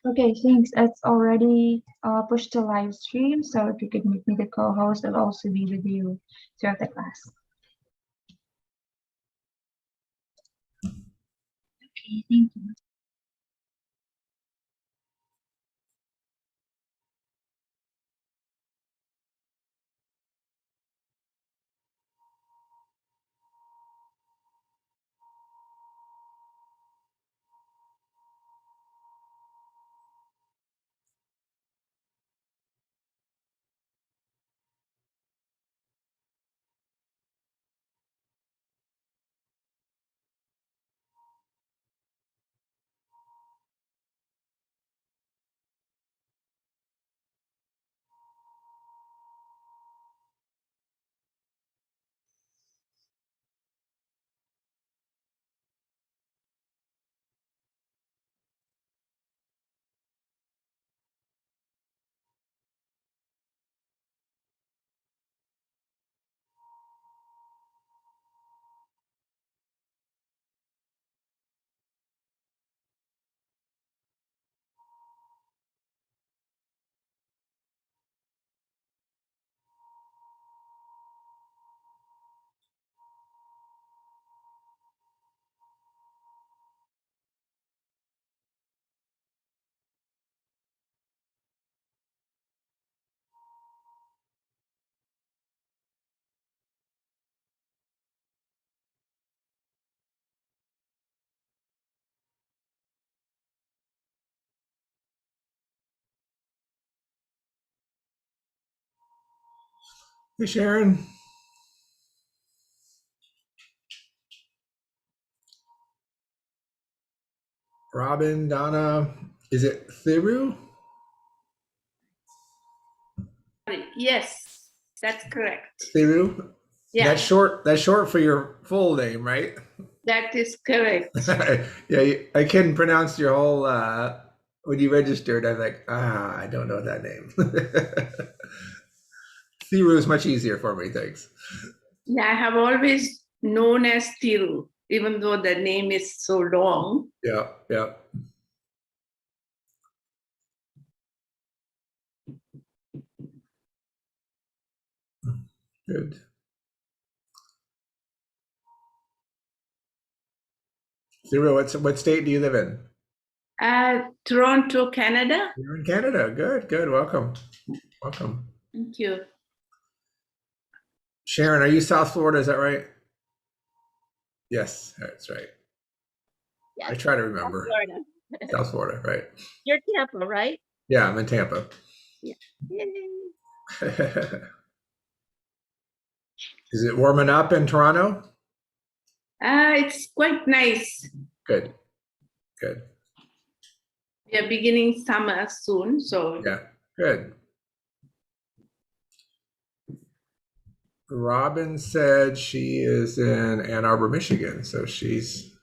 Okay, thanks. It's already pushed to live stream, so if you could make me the co-host, I'll also be with you throughout the class. Okay, thank you. Hey, Sharon. Robin, Donna. Is it Thiru? Yes, that's correct. Thiru? Yeah, That's short for your full name, right? that is correct. Yeah, I couldn't pronounce your whole when you registered. I'm like, I don't know that name. Thiru is much easier for me, thanks. Yeah, I have always known as Tiru, even though the name is so long. Yeah, yeah. Good. Thiru, what state do you live in? Toronto, Canada. You're in Canada. Good, good. Welcome. Welcome. Thank you. Sharon, are you South Florida? Is that right? Yes, that's right. Yes. I try to remember. Florida. South Florida, right? You're Tampa, right? Yeah, I'm in Tampa. Yeah. Is it warming up in Toronto? It's quite nice. Good, good. We are beginning summer soon, so Yeah, good. Robin said she is in Ann Arbor, Michigan, so she's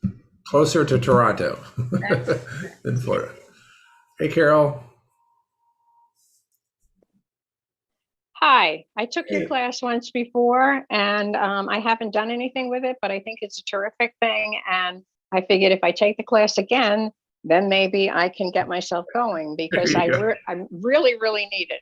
closer to Toronto than Florida. Hey, Carol. Hi, I took your Hey. class once before and I haven't done anything with it, but I think it's a terrific thing. And I figured if I take the class again, then maybe I can get myself going because There I you go. really need it.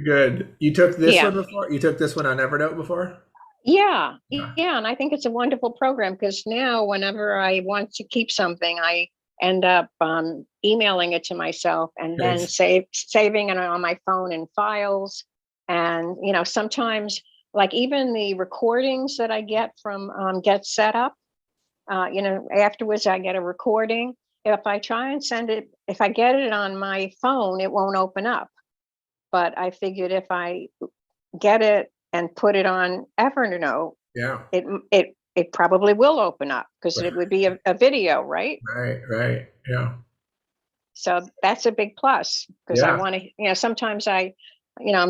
Good. You took this Yeah. one before? You took this one on Evernote before? Yeah, Yeah. yeah. And I think it's a wonderful program because now whenever I want to keep something, I end up emailing it to myself and then Good. saving it on my phone in files. And, you know, sometimes like even the recordings that I get from Get Set Up, you know, afterwards I get a recording. If I try and send it, if I get it on my phone, it won't open up. But I figured if I get it and put it on Evernote, Yeah. it probably will open up because it would be a video, right? Right. Yeah. So that's a big plus because I Yeah. want to, you know, sometimes I'm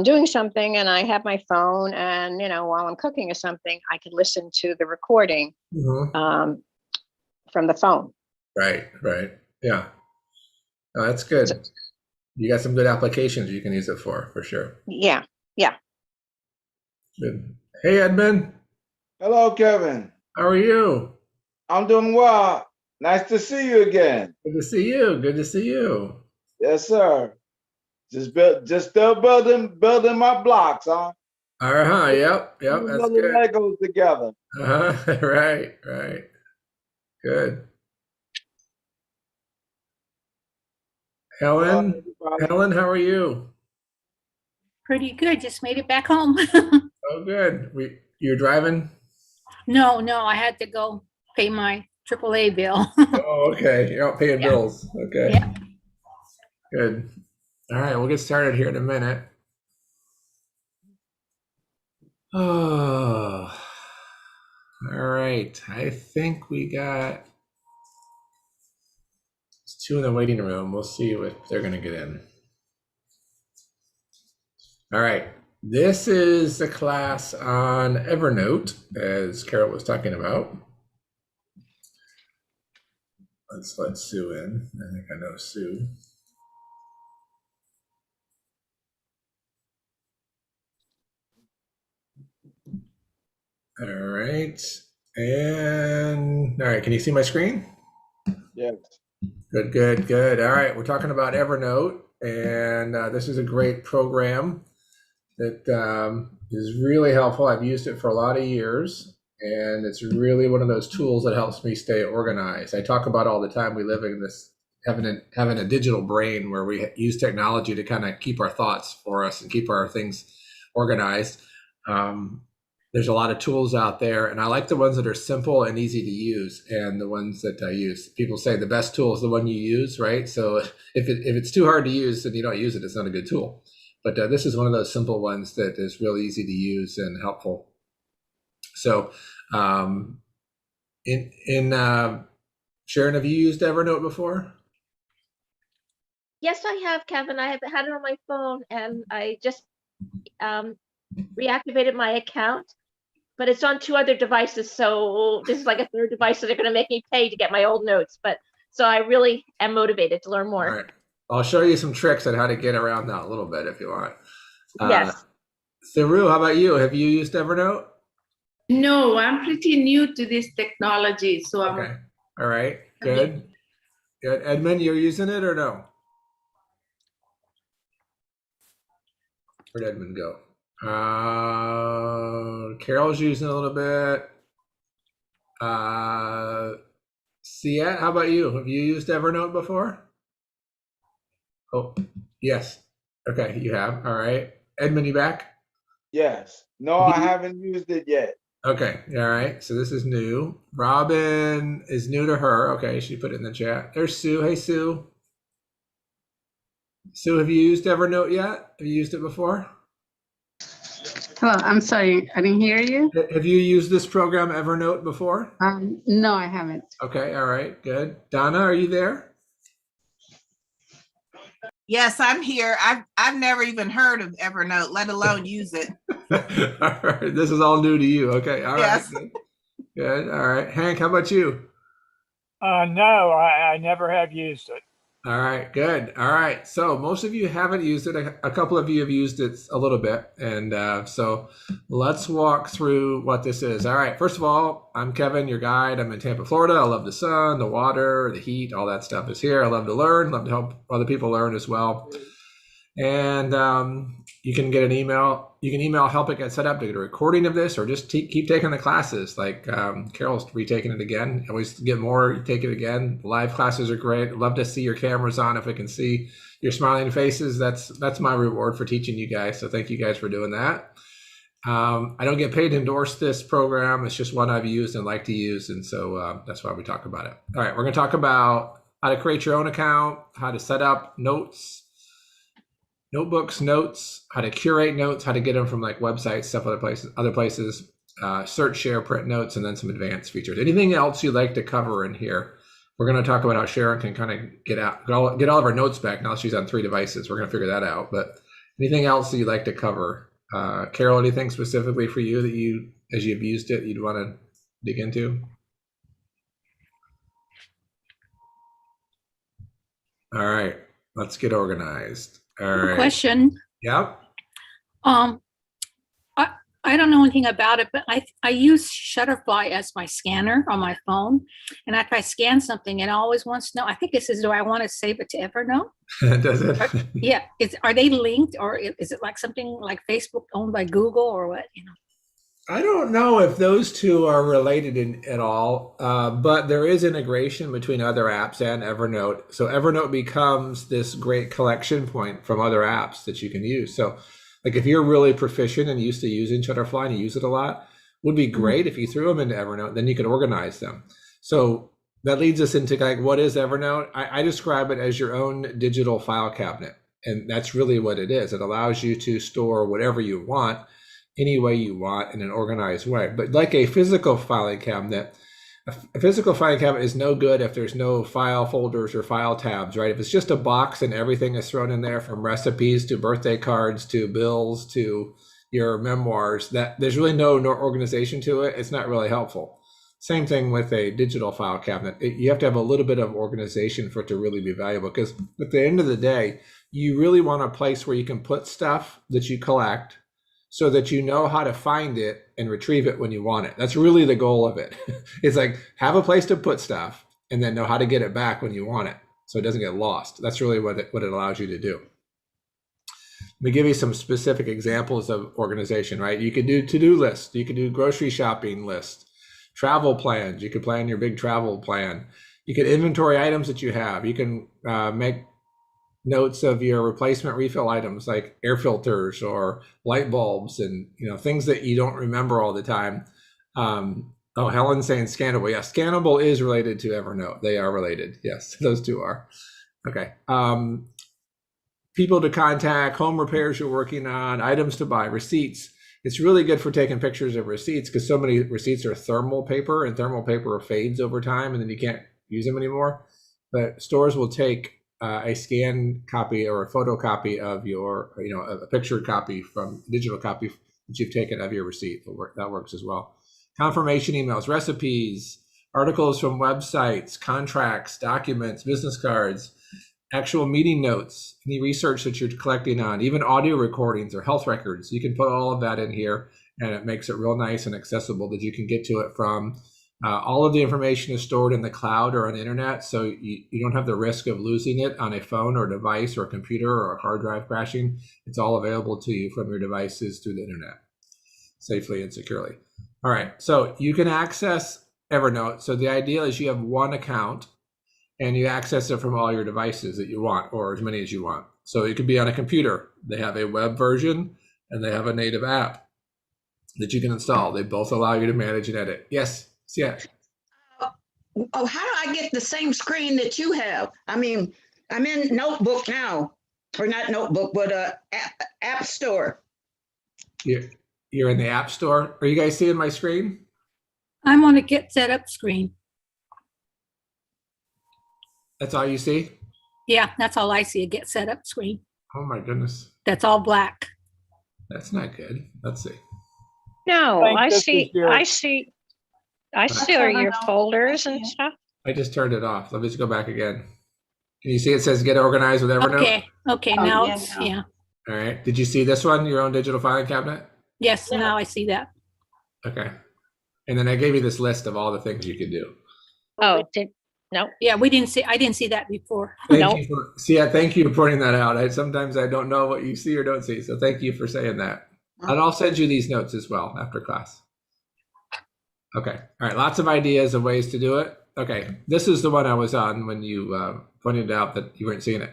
doing something and I have my phone and, you know, while I'm cooking or something, I can listen to the recording Mhm. from the phone. Right. Yeah. No, that's good. So, You got some good applications you can use it for sure. yeah. Good. Hey, Edmund. Hello, Kevin. How are you? I'm doing well. Nice to see you again. Good to see you. Good to see you. Yes, sir. Just still building my blocks, huh? Yep, that's Putting the good. Legos together. Right. Good. Hello, Helen, everybody. how are you? Pretty good. Just made it back home. Oh, good. You're driving? No, I had to go pay my AAA bill. Oh, okay. You're out paying Yeah. bills. Okay. Yeah. Good. All right, we'll get started here in a minute. Oh, all right. I think we got two in the waiting room. We'll see what they're going to get in. All right. This is a class on Evernote, as Carol was talking about. Let's let Sue in. I think I know Sue. All right. And all right, can you see my screen? Yes. Good. All right, we're talking about Evernote, and this is a great program that is really helpful. I've used it for a lot of years, and it's really one of those tools that helps me stay organized. I talk about all the time. We live in this having a digital brain where we use technology to kind of keep our thoughts for us and keep our things organized. There's a lot of tools out there, and I like the ones that are simple and easy to use, and the ones that I use. People say the best tool is the one you use, right? So if it's too hard to use and you don't use it, it's not a good tool. But this is one of those simple ones that is really easy to use and helpful. So, Sharon, have you used Evernote before? Yes, I have, Kevin. I have had it on my phone and I just reactivated my account, but it's on 2 other devices. So this is like a 3rd device, so they're going to make me pay to get my old notes. But so I really am motivated to learn more. All right. I'll show you some tricks on how to get around that a little bit if you want. Yes. Saru, how about you? Have you used Evernote? No, I'm pretty new to this technology. So Okay. All right. Good. Edmund, you're using it or no? Where'd Edmund go? Carol's using it a little bit. Siet, how about you? Have you used Evernote before? Oh, yes. Okay, you have. All right. Edmund, you back? Yes. No, I haven't used it yet. Okay. All right. So this is new. Robin is new to her. Okay, she put it in the chat. There's Sue. Hey, Sue. Sue, have you used Evernote yet? Have you used it before? Hello, I'm sorry, I didn't hear you. Have you used this program Evernote before? No, I haven't. Okay. All right. Good. Donna, are you there? Yes, I'm here. I've never even heard of Evernote, let alone use it. All right. This is all new to you. Okay. All right. Yes. Good. All right. Hank, how about you? No, I never have used it. All right, good. All right. So most of you haven't used it. A couple of you have used it a little bit. And so let's walk through what this is. All right. First of all, I'm Kevin, your guide. I'm in Tampa, Florida. I love the sun, the water, the heat, all that stuff is here. I love to learn, love to help other people learn as well. And you can get an email. You can email help it get set up to get a recording of this, or just keep taking the classes. Like Carol's retaking it again. Always get more, take it again. Live classes are great. Love to see your cameras on. If we can see your smiling faces, that's my reward for teaching you guys. So thank you guys for doing that. I don't get paid to endorse this program. It's just one I've used and like to use, and so that's why we talk about it. All right, we're going to talk about how to create your own account, how to set up notes. Notebooks, notes, how to curate notes, how to get them from like websites, stuff, other places, search, share, print notes, and then some advanced features. Anything else you'd like to cover in here? We're going to talk about how Sharon can kind of get all of her notes back. Now she's on 3 devices. We're going to figure that out. But anything else that you'd like to cover? Carol, anything specifically for you that you, as you've used it, you'd want to dig into? All right, let's get organized. All right. Question. Yep. I I don't know anything about it, but I use Shutterfly as my scanner on my phone. And if I scan something, it always wants to know, I think it says, do I want to save it to Evernote? Does it? Yeah. Are they linked, or is it like something like Facebook owned by Google or what? I don't know if those two are related at all, but there is integration between other apps and Evernote. So Evernote becomes this great collection point from other apps that you can use. So like if you're really proficient and used to using Shutterfly and you use it a lot, would be great if you threw them into Evernote, then you could organize them. So that leads us into like, what is Evernote? I describe it as your own digital file cabinet. And that's really what it is. It allows you to store whatever you want any way you want in an organized way. But like a physical filing cabinet, a physical filing cabinet is no good if there's no file folders or file tabs, right? If it's just a box and everything is thrown in there, from recipes to birthday cards to bills to your memoirs, that there's really no organization to it, it's not really helpful. Same thing with a digital file cabinet. You have to have a little bit of organization for it to really be valuable, because at the end of the day, you really want a place where you can put stuff that you collect so that you know how to find it and retrieve it when you want it. That's really the goal of it. It's like, have a place to put stuff and then know how to get it back when you want it so it doesn't get lost. That's really what it allows you to do. Let me give you some specific examples of organization, right? You could do to-do lists. You could do grocery shopping lists, travel plans. You could plan your big travel plan. You could inventory items that you have. You can make notes of your replacement refill items like air filters or light bulbs and things that you don't remember all the time. Helen's saying scannable. Yeah, scannable is related to Evernote. They are related. Yes, those two are. Okay. People to contact, home repairs you're working on, items to buy, receipts. It's really good for taking pictures of receipts because so many receipts are thermal paper, and thermal paper fades over time and then you can't use them anymore. But stores will take a scanned copy or a photocopy of your, a picture copy from digital copy that you've taken of your receipt. That works as well. Confirmation emails, recipes, articles from websites, contracts, documents, business cards, actual meeting notes, any research that you're collecting on, even audio recordings or health records. You can put all of that in here, and it makes it real nice and accessible that you can get to it from. All of the information is stored in the cloud or on the internet, so you don't have the risk of losing it on a phone or device or a computer or a hard drive crashing. It's all available to you from your devices through the internet, safely and securely. All right, so you can access Evernote. So the idea is you have one account and you access it from all your devices that you want, or as many as you want. So it could be on a computer. They have a web version and they have a native app that you can install. They both allow you to manage and edit. Yes. Yeah. Oh, how do I get the same screen that you have? I mean, I'm in Notebook now, or not Notebook, but App Store. You're in the App Store. Are you guys seeing my screen? I'm on a Get Set Up screen. That's all you see? Yeah, that's all I see, a Get Set Up screen. Oh my goodness. That's all black. That's not good. Let's see. No, I see Turn your it off. folders and stuff. I just turned it off. Let me just go back again. Can you see it says get organized with Evernote? Okay, Oh, now yeah, it's, now. yeah. All right. Did you see this one, your own digital filing cabinet? Yes, now I see that. Okay. And then I gave you this list of all the things you could do. Oh, no. Yeah, I didn't see that before. Thank you thank you for pointing that out. Sometimes I don't know what you see or don't see. So thank you for saying that. And I'll send you these notes as well after class. Okay. All right. Lots of ideas of ways to do it. Okay. This is the one I was on when you pointed out that you weren't seeing it.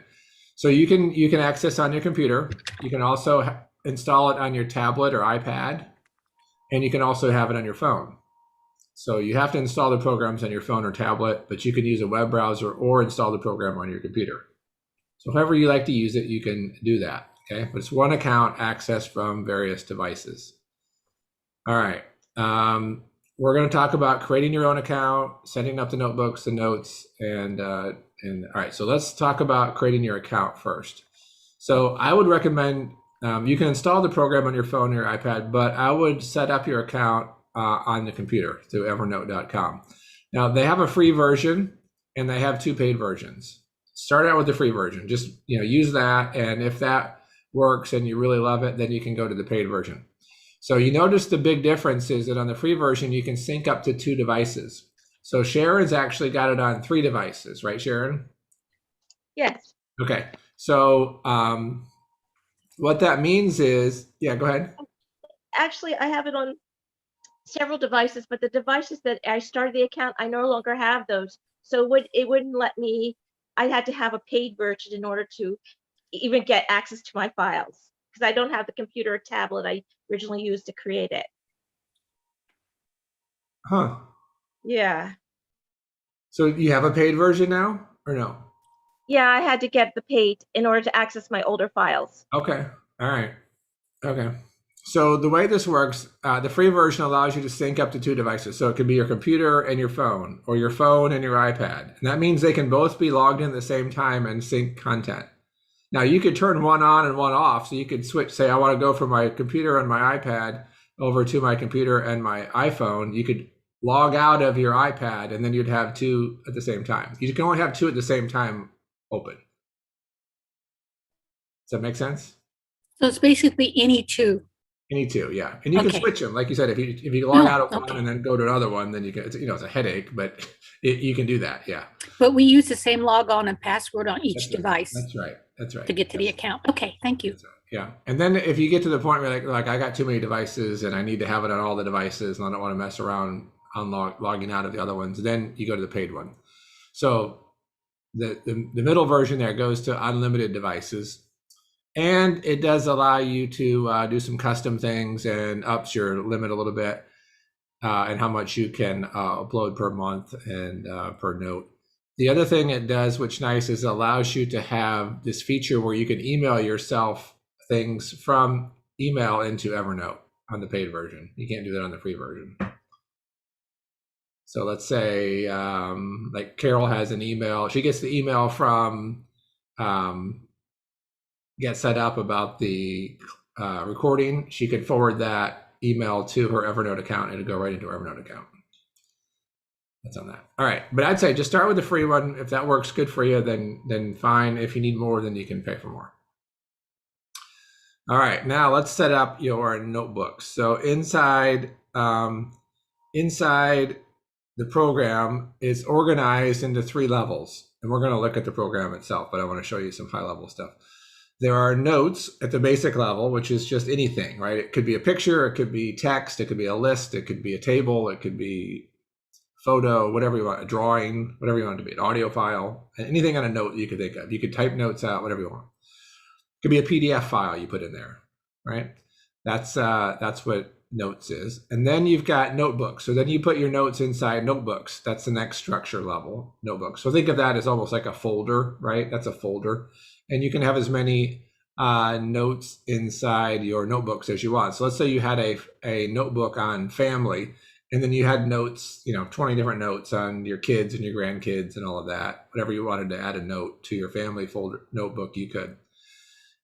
So you can access on your computer. You can also install it on your tablet or iPad, and you can also have it on your phone. So you have to install the programs on your phone or tablet, but you can use a web browser or install the program on your computer. So however you like to use it, you can do that. Okay. But it's one account accessed from various devices. All right. We're going to talk about creating your own account, setting up the notebooks, the notes, and all right. So let's talk about creating your account first. So I would recommend you can install the program on your phone or your iPad, but I would set up your account on the computer through Evernote.com. Now they have a free version and they have two paid versions. Start out with the free version. Just use that, and if that works and you really love it, then you can go to the paid version. So you notice the big difference is that on the free version, you can sync up to 2 devices. So Sharon's actually got it on 3 devices, right, Sharon? Yes. Okay. So what that means is, yeah, go ahead. Actually, I have it on several devices, but the devices that I started the account, I no longer have those. So it wouldn't let me, I had to have a paid version in order to even get access to my files because I don't have the computer or tablet I originally used to create it. Huh. Yeah. So you have a paid version now or no? Yeah, I had to get the paid in order to access my older files. Okay. All right. Okay. So the way this works, the free version allows you to sync up to 2 devices. So it could be your computer and your phone, or your phone and your iPad. And that means they can both be logged in at the same time and sync content. Now you could turn one on and one off. So you could switch, say, I want to go from my computer and my iPad over to my computer and my iPhone. You could log out of your iPad and then you'd have 2 at the same time. You can only have 2 at the same time open. Does that make sense? So it's basically any 2. Any 2, yeah, and you can Okay. switch them. Like you said, if you log Oh, out of one okay. and then go to another one, then you can. It's a headache, but you can do that. Yeah, But we use the same logon and password on each That's right. device That's right. That's right. to get to the account. Okay, thank you. That's right. Yeah, and then if you get to the point where like I got too many devices and I need to have it on all the devices and I don't want to mess around on logging out of the other ones, then you go to the paid one. So the middle version there goes to unlimited devices. And it does allow you to do some custom things and ups your limit a little bit and how much you can upload per month and per note. The other thing it does, which nice, is it allows you to have this feature where you can email yourself things from email into Evernote on the paid version. You can't do that on the free version. So let's say like Carol has an email. She gets the email from Get Set Up about the recording. She could forward that email to her Evernote account and it'll go right into her Evernote account. That's on that. All right, but I'd say just start with the free one. If that works good for you, then fine. If you need more, then you can pay for more. All right, now let's set up your notebooks. So inside the program is organized into 3 levels, and we're going to look at the program itself, but I want to show you some high-level stuff. There are notes at the basic level, which is just anything, right? It could be a picture, it could be text, it could be a list, it could be a table, it could be photo, whatever you want, a drawing, whatever you want it to be, an audio file, anything on a note you could think of. You could type notes out, whatever you want. It could be a PDF file you put in there, right? That's what notes is. And then you've got notebooks. So then you put your notes inside notebooks. That's the next structure level, notebooks. So think of that as almost like a folder, right? That's a folder. And you can have as many notes inside your notebooks as you want. So let's say you had a notebook on family, and then you had notes, 20 different notes on your kids and your grandkids and all of that. Whatever you wanted to add a note to your family folder notebook, you could.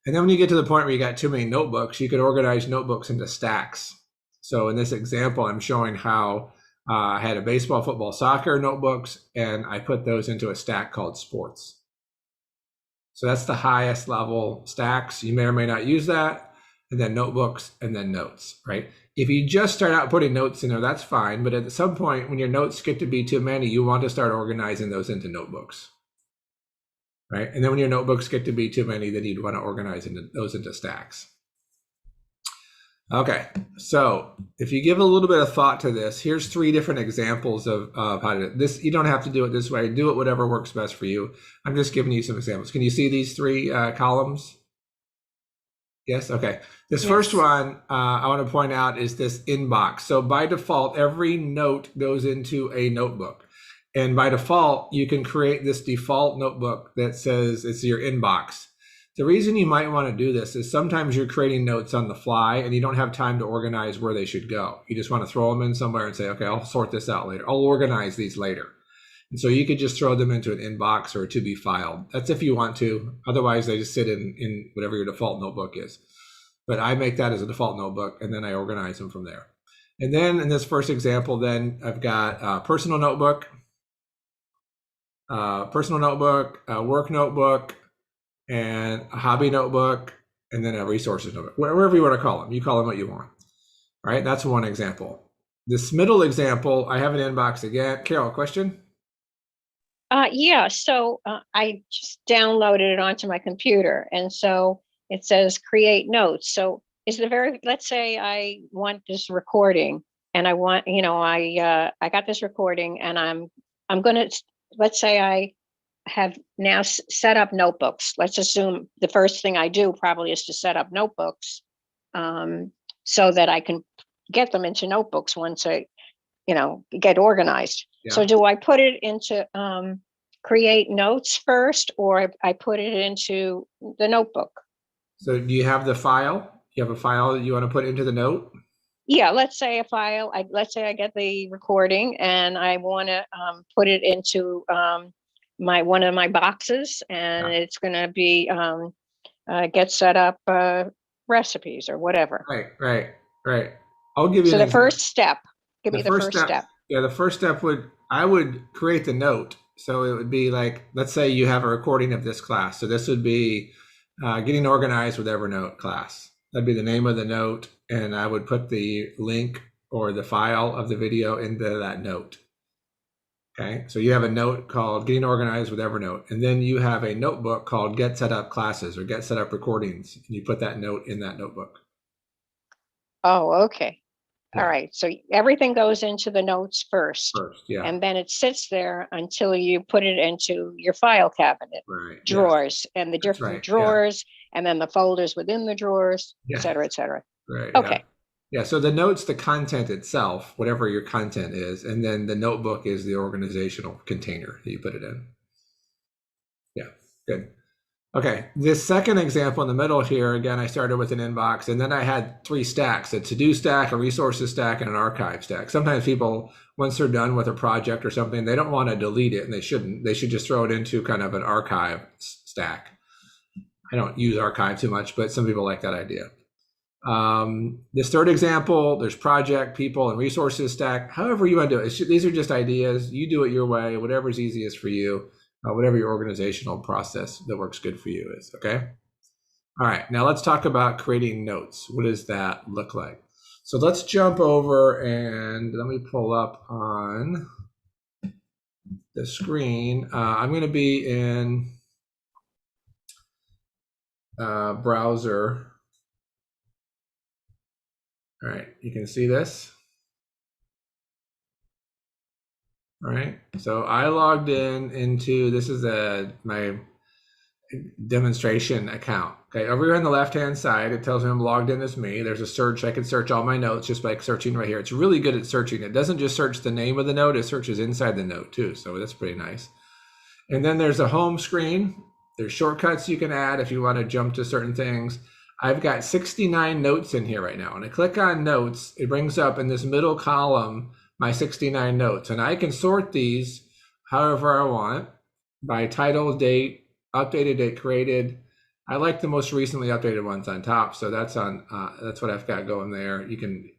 And then when you get to the point where you got too many notebooks, you could organize notebooks into stacks. So in this example, I'm showing how I had a baseball, football, soccer notebooks, and I put those into a stack called sports. So that's the highest level stacks. You may or may not use that. And then notebooks and then notes, right? If you just start out putting notes in there, that's fine. But at some point, when your notes get to be too many, you want to start organizing those into notebooks, right? And then when your notebooks get to be too many, then you'd want to organize those into stacks. Okay, so if you give a little bit of thought to this, here's 3 different examples of how to do this. You don't have to do it this way. Do it whatever works best for you. I'm just giving you some examples. Can you see these 3 columns? Yes, okay. This first one I want to point out is this inbox. So by default, every note goes into a notebook. And by default, you can create this default notebook that says it's your inbox. The reason you might want to do this is sometimes you're creating notes on the fly and you don't have time to organize where they should go. You just want to throw them in somewhere and say, okay, I'll sort this out later. I'll organize these later. And so you could just throw them into an inbox or a to be filed. That's if you want to. Otherwise, they just sit in whatever your default notebook is. But I make that as a default notebook and then I organize them from there. And then in this first example, then I've got a personal notebook, a work notebook, and a hobby notebook, and then a resources notebook, wherever you want to call them. You call them what you want. All right, that's one example. This middle example, I have an inbox again. Carol, question? Yeah, so I just downloaded it onto my computer, and so it says create notes. So is the very, let's say I want this recording, and I want, I got this recording, and I'm gonna, let's say I have now set up notebooks. Let's assume the first thing I do probably is to set up notebooks, so that I can get them into notebooks once I, get organized. Yeah. So do I put it into create notes first, or I put it into the notebook? So do you have the file? You have a file that you want to put into the note? Yeah, let's say a file. Let's say I get the recording and I want to put it into one of my boxes, and it's going to be get set up recipes or whatever. Right. I'll give you So an the example. first step. Give me the first step. Yeah, the first step I would create the note. So it would be like, let's say you have a recording of this class. So this would be getting organized with Evernote class. That'd be the name of the note, and I would put the link or the file of the video into that note. Okay, so you have a note called Getting Organized with Evernote, and then you have a notebook called Get Set Up Classes or Get Set Up Recordings, and you put that note in that notebook. Oh, okay. Yeah. All right. So everything goes into the notes first. Yeah. And then it sits there until you put it into your file cabinet, drawers, and the different drawers, and then the folders within the drawers, et cetera, et cetera. Right. Okay. Yeah. So the note's the content itself, whatever your content is, and then the notebook is the organizational container that you put it in. Yeah. Good. Okay, this second example in the middle here, again, I started with an inbox, and then I had 3 stacks, a to-do stack, a resources stack, and an archive stack. Sometimes people, once they're done with a project or something, they don't want to delete it, and they shouldn't. They should just throw it into kind of an archive stack. I don't use archive too much, but some people like that idea. This third example, there's project, people, and resources stack. However you want to do it. These are just ideas. You do it your way, whatever's easiest for you. Whatever your organizational process that works good for you is, okay? All right, now let's talk about creating notes. What does that look like? So let's jump over and let me pull up on the screen. I'm going to be in browser. All right, you can see this. All right, so I logged into, this is my demonstration account. Okay, over here on the left-hand side, it tells me I'm logged in as me. There's a search. I can search all my notes just by searching right here. It's really good at searching. It doesn't just search the name of the note, it searches inside the note too, so that's pretty nice. And then there's a home screen. There's shortcuts you can add if you want to jump to certain things. I've got 69 notes in here right now. When I click on notes, it brings up in this middle column my 69 notes, and I can sort these however I want by title, date, updated date, created. I like the most recently updated ones on top, so that's on. That's what I've got going there. You can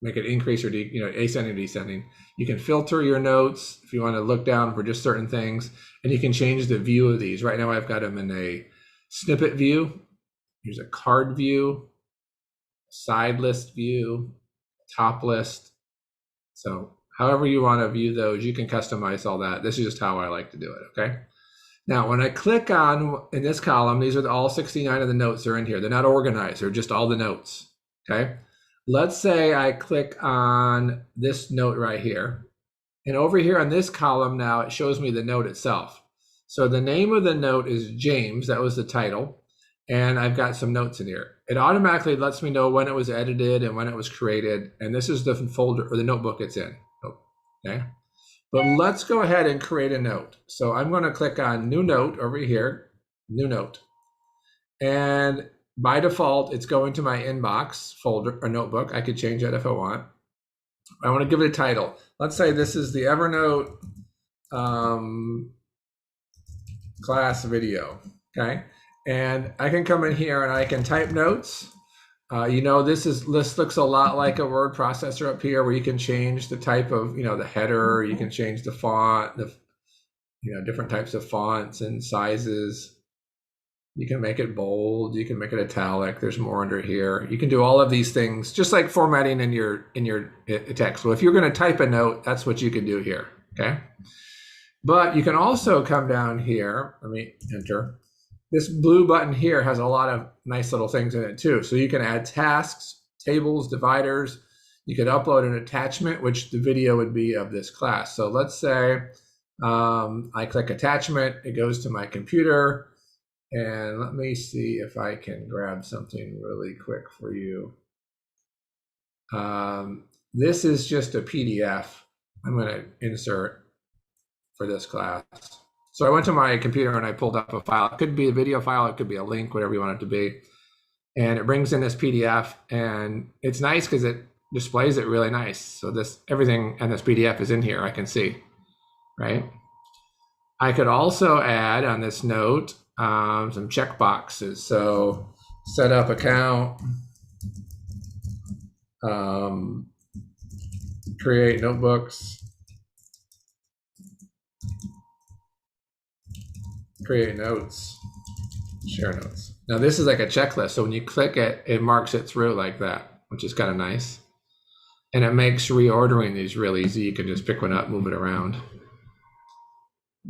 make it increase or ascending, descending. You can filter your notes if you want to look down for just certain things, and you can change the view of these. Right now, I've got them in a snippet view. Here's a card view, side list view, top list. So however you want to view those, you can customize all that. This is just how I like to do it, okay? Now, when I click on, in this column, these are all 69 of the notes that are in here. They're not organized, they're just all the notes, okay? Let's say I click on this note right here. And over here on this column now, it shows me the note itself. So the name of the note is James, that was the title. And I've got some notes in here. It automatically lets me know when it was edited and when it was created. And this is the folder or the notebook it's in, okay? But let's go ahead and create a note. So I'm going to click on new note over here, new note. And by default, it's going to my inbox folder or notebook. I could change that if I want. I want to give it a title. Let's say this is the Evernote class video, okay? And I can come in here and I can type notes. This looks a lot like a word processor up here where you can change the type of, the header, you can change the font, different types of fonts and sizes. You can make it bold. You can make it italic. There's more under here. You can do all of these things, just like formatting in your text. So if you're going to type a note, that's what you can do here. Okay. But you can also come down here. Let me enter. This blue button here has a lot of nice little things in it too. So you can add tasks, tables, dividers. You could upload an attachment, which the video would be of this class. So let's say I click attachment. It goes to my computer. And let me see if I can grab something really quick for you. This is just a PDF I'm going to insert for this class. So I went to my computer and I pulled up a file. It could be a video file. It could be a link, whatever you want it to be. And it brings in this PDF. And it's nice because it displays it really nice. So this everything in this PDF is in here. I can see, right? I could also add on this note some check boxes. So set up account, create notebooks, create notes, share notes. Now this is like a checklist. So when you click it, it marks it through like that, which is kind of nice. And it makes reordering these real easy. You can just pick one up, move it around,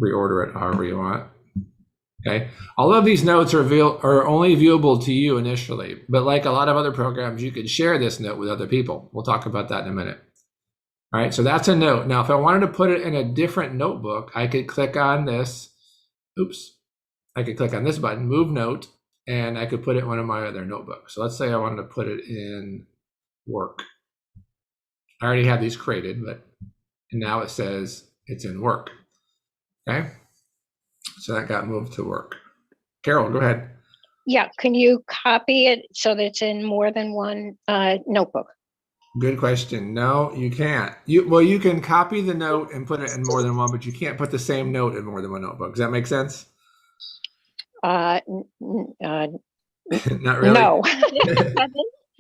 reorder it however you want. Okay. All of these notes are only viewable to you initially, but like a lot of other programs, you can share this note with other people. We'll talk about that in a minute. All right. So that's a note. Now, if I wanted to put it in a different notebook, I could click on this. Oops. I could click on this button, move note, and I could put it in one of my other notebooks. So let's say I wanted to put it in work. I already have these created, and now it says it's in work. Okay. So that got moved to work. Carol, go ahead. Yeah, can you copy it so that it's in more than one notebook? Good question. No, you can't. You can copy the note and put it in more than one, but you can't put the same note in more than one notebook. Does that make sense? Not really. No.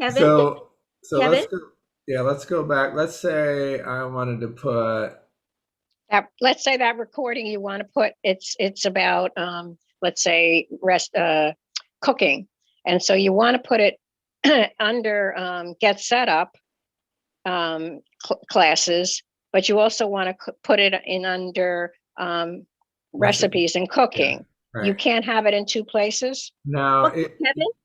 Kevin, So Kevin? let's go back. Let's say I wanted to put Let's say that recording you want to put, it's about let's say cooking, and so you want to put it under get set up classes, but you also want to put it in under recipes and cooking. Yeah, right. You can't have it in two places. No,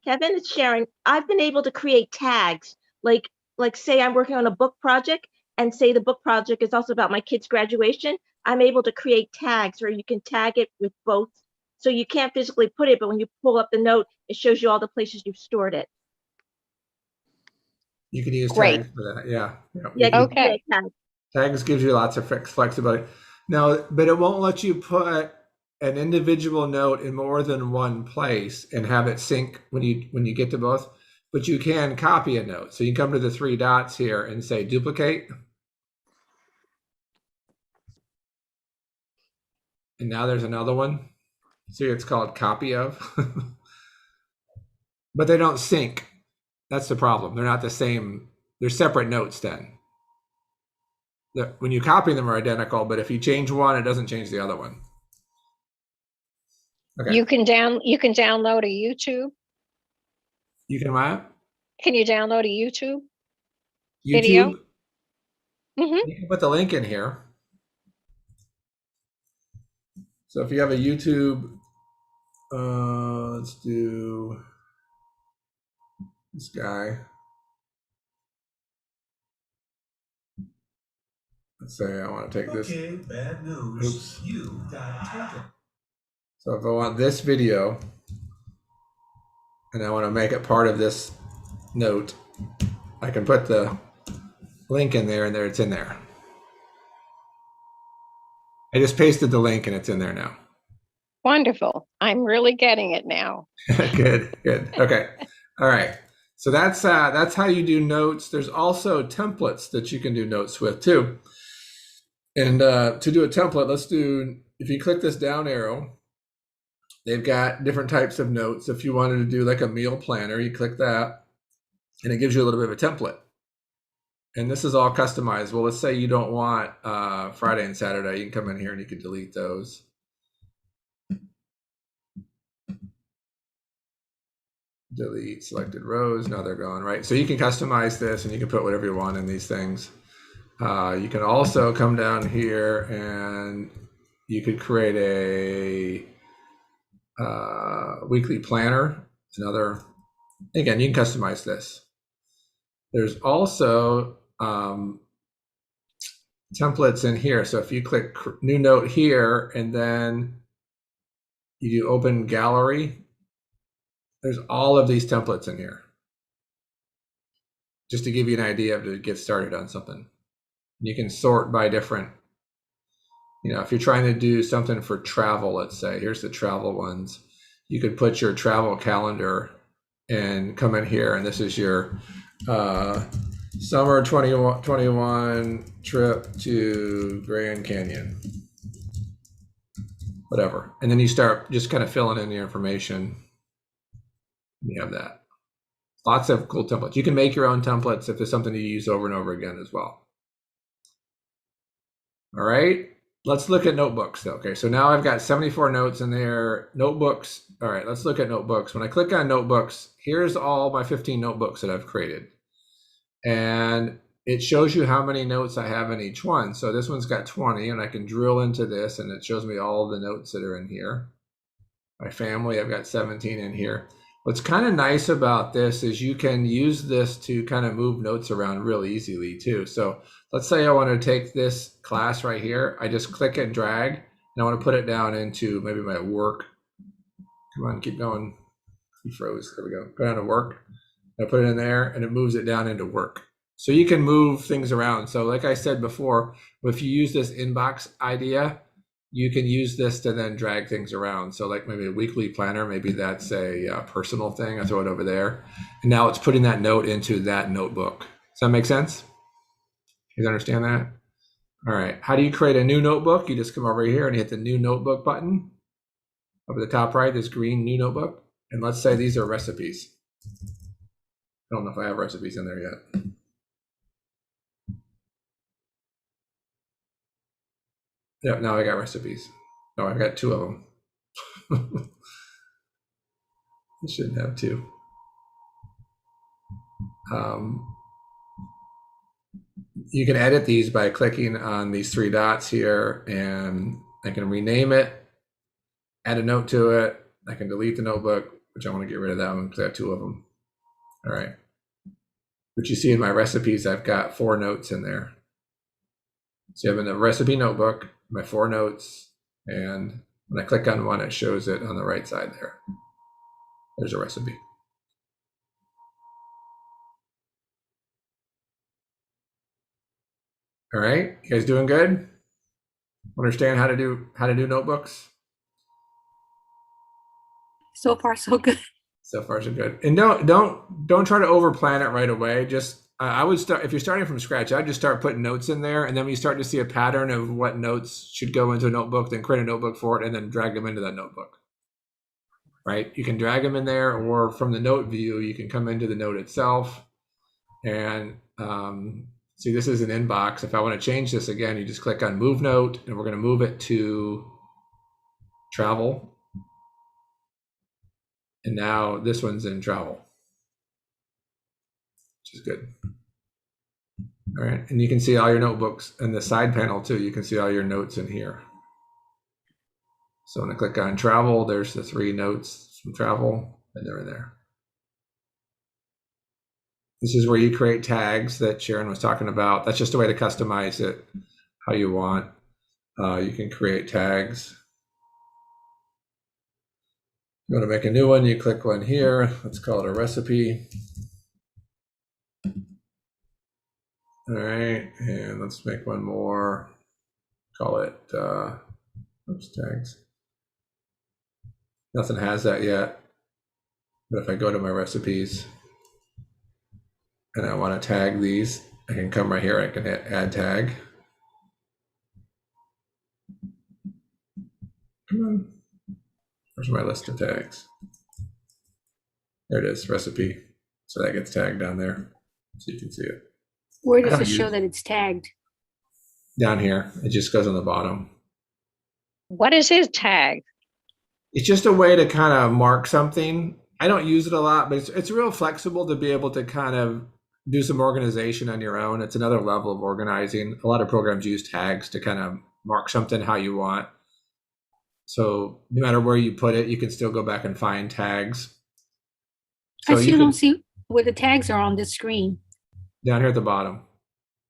Kevin, it's Sharon. I've been able to create tags, like say I'm working on a book project, and say the book project is also about my kid's graduation. I'm able to create tags where you can tag it with both. So you can't physically put it, but when you pull up the note, it shows you all the places you've stored it. you can use Great. tags for that. Yeah. Okay. Tags gives you lots of flexibility. Now, but it won't let you put an individual note in more than one place and have it sync when you get to both. But you can copy a note. So you come to the three dots here and say duplicate. And now there's another one. See, it's called copy of. But they don't sync. That's the problem. They're not the same. They're separate notes then. When you copy them are identical, but if you change one, it doesn't change the other one. Okay. You can download a YouTube. You can what? Can you download a YouTube YouTube? video? Mm-hmm. You can put the link in here. So if you have a YouTube, let's do this guy. Let's say I want to take this. Okay, bad news. Oops. You got taken. So if I want this video and I want to make it part of this note, I can put the link in there and there it's in there. I just pasted the link and it's in there now. Wonderful. I'm really getting it now. Good. Okay. All right. So that's how you do notes. There's also templates that you can do notes with too. And to do a template, if you click this down arrow, they've got different types of notes. If you wanted to do like a meal planner, you click that and it gives you a little bit of a template. And this is all customizable. Let's say you don't want Friday and Saturday. You can come in here and you can delete those. delete selected rows. Now they're gone, right? So you can customize this and you can put whatever you want in these things. You can also come down here and you could create a weekly planner. It's another, again, you can customize this. There's also templates in here. So if you click new note here and then you do open gallery, there's all of these templates in here. Just to give you an idea of to get started on something. You can sort by different, if you're trying to do something for travel, let's say, here's the travel ones. You could put your travel calendar and come in here, and this is your summer 2021 trip to Grand Canyon, whatever. And then you start just kind of filling in the information. You have that. Lots of cool templates. You can make your own templates if there's something you use over and over again as well. All right, let's look at notebooks though. Okay, so now I've got 74 notes in there. Notebooks. All right, let's look at notebooks. When I click on notebooks, here's all my 15 notebooks that I've created. And it shows you how many notes I have in each one. So this one's got 20, and I can drill into this and it shows me all the notes that are in here. My family, I've got 17 in here. What's kind of nice about this is you can use this to kind of move notes around real easily too. So let's say I want to take this class right here. I just click and drag, and I want to put it down into maybe my work. Come on, keep going. He froze. There we go. Go down to work. I put it in there, and it moves it down into work. So you can move things around. So like I said before, if you use this inbox idea, you can use this to then drag things around. So like maybe a weekly planner, maybe that's a personal thing. I throw it over there. And now it's putting that note into that notebook. Does that make sense? You understand that? All right. How do you create a new notebook? You just come over here and hit the new notebook button. Up at the top right, this green new notebook. And let's say these are recipes. I don't know if I have recipes in there yet. Yep, now I got recipes. No, I've got 2 of them. I shouldn't have 2. You can edit these by clicking on these 3 dots here, and I can rename it, add a note to it. I can delete the notebook, which I want to get rid of that one because I have 2 of them. All right. But you see in my recipes, I've got 4 notes in there. So you have in the recipe notebook, my 4 notes, and when I click on one, it shows it on the right side there. There's a recipe. All right, you guys doing good? Understand how to do notebooks? So far, so good. So far, so good. And don't try to over plan it right away. Just I would start, if you're starting from scratch, I'd just start putting notes in there, and then when you start to see a pattern of what notes should go into a notebook, then create a notebook for it, and then drag them into that notebook. Right? You can drag them in there, or from the note view, you can come into the note itself. And see, this is an inbox. If I want to change this again, you just click on Move Note, and we're going to move it to Travel. And now this one's in Travel, which is good. All right, and you can see all your notebooks in the side panel too. You can see all your notes in here. So when I click on Travel, there's the 3 notes from Travel, and they're in there. This is where you create tags that Sharon was talking about. That's just a way to customize it how you want. You can create tags. You want to make a new one, you click one here. Let's call it a recipe. All right, and let's make one more. Call it tags. Nothing has that yet. But if I go to my recipes and I want to tag these, I can come right here. I can hit add tag. Come on. Where's my list of tags? There it is, recipe. So that gets tagged down there, so you can see it. Where does it show that it's tagged? Down here. It just goes on the bottom. What is his tag? It's just a way to kind of mark something. I don't use it a lot, but it's real flexible to be able to kind of do some organization on your own. It's another level of organizing. A lot of programs use tags to kind of mark something how you want. So no matter where you put it, you can still go back and find tags. I So you still don't could see where the tags are on the screen. down here at the bottom.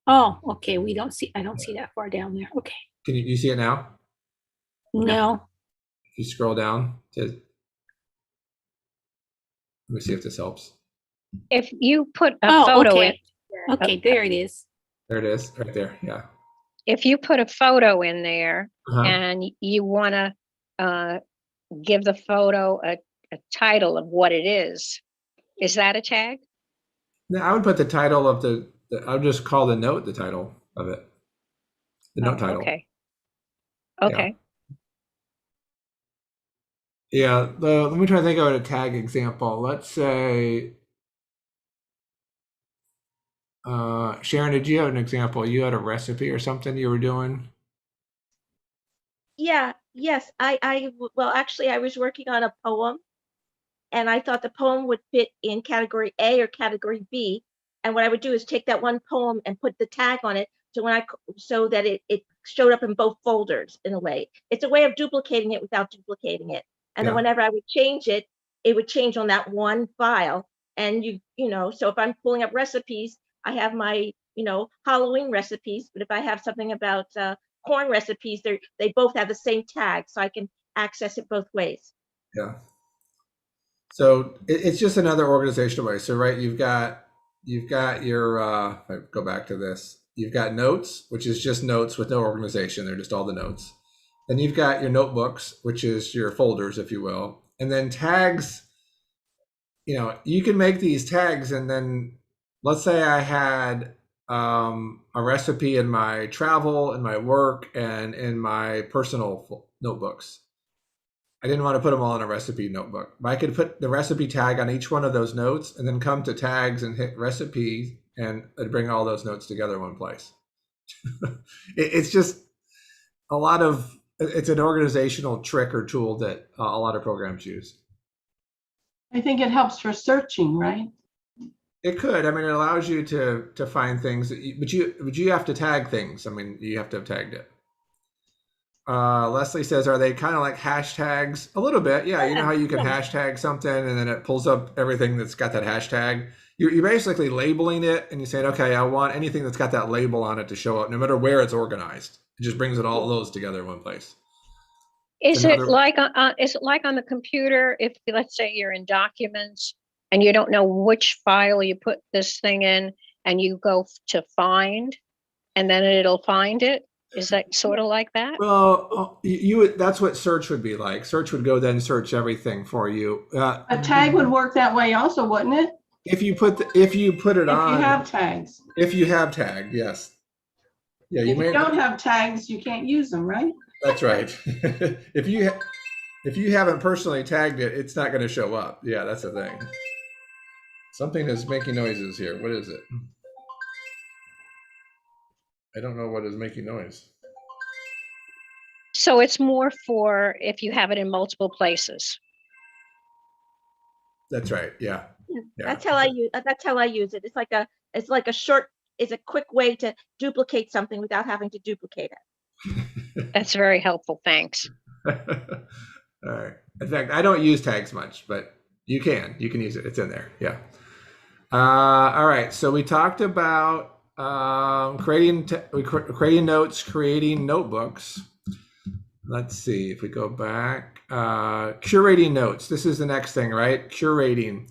Oh, okay. I don't see that far down there. Okay. Can you see it now? No. If you scroll down to, let me see if this helps. If you put a Oh, photo in, okay. Okay, there it is. There it is, right there. Yeah. if you put a photo in there Uh-huh. and you want to give the photo a title of what it is that a tag? Now, I would put the title of I would just call the note the title of it. The note title. Okay. Okay. Yeah. Let me try to think of a tag example. Let's say, Sharon, did you have an example? You had a recipe or something you were doing? Yeah, yes, well, actually, I was working on a poem, and I thought the poem would fit in category A or category B. And what I would do is take that one poem and put the tag on it, so so that it showed up in both folders in a way. It's a way of duplicating it without duplicating it. And then Yeah. whenever I would change it, it would change on that one file. And so if I'm pulling up recipes, I have my, Halloween recipes. But if I have something about corn recipes, they both have the same tag, so I can access it both ways. Yeah. So it's just another organizational way. So right, you've got your if I go back to this, you've got notes, which is just notes with no organization. They're just all the notes. Then you've got your notebooks, which is your folders, if you will. And then tags, you can make these tags, and then let's say I had a recipe in my travel, in my work, and in my personal notebooks. I didn't want to put them all in a recipe notebook, but I could put the recipe tag on each one of those notes and then come to tags and hit recipe, and it'd bring all those notes together in one place. It's just it's an organizational trick or tool that a lot of programs use. I think it helps for searching, right? It could. I mean, it allows you to find things, but you have to tag things. I mean, you have to have tagged it. Leslie says, are they kind of like hashtags? A little bit, yeah. You know how you can hashtag something and then it pulls up everything that's got that hashtag? You're basically labeling it, and you're saying, okay, I want anything that's got that label on it to show up, no matter where it's organized. It just brings all those together in one place. Is it like on the computer, if let's say you're in documents and you don't know which file you put this thing in, and you go to find, and then it'll find it? Is that sort of like that? Well, that's what search would be like. Search would go then search everything for you. A tag would work that way also, wouldn't it? If you put it on. If you have tags. If you have tagged, yes. Yeah, if you don't have tags, you can't use them, right? That's right. If you haven't personally tagged it, it's not going to show up. Yeah, that's the thing. Something is making noises here. What is it? I don't know what is making noise. So it's more for if you have it in multiple places. That's right. Yeah. That's how I use it. It's a quick way to duplicate something without having to duplicate it. That's very helpful. Thanks. All right. In fact, I don't use tags much, but you can use it. It's in there. Yeah. All right. So we talked about creating notes, creating notebooks. Let's see if we go back. Curating notes. This is the next thing, right? Curating.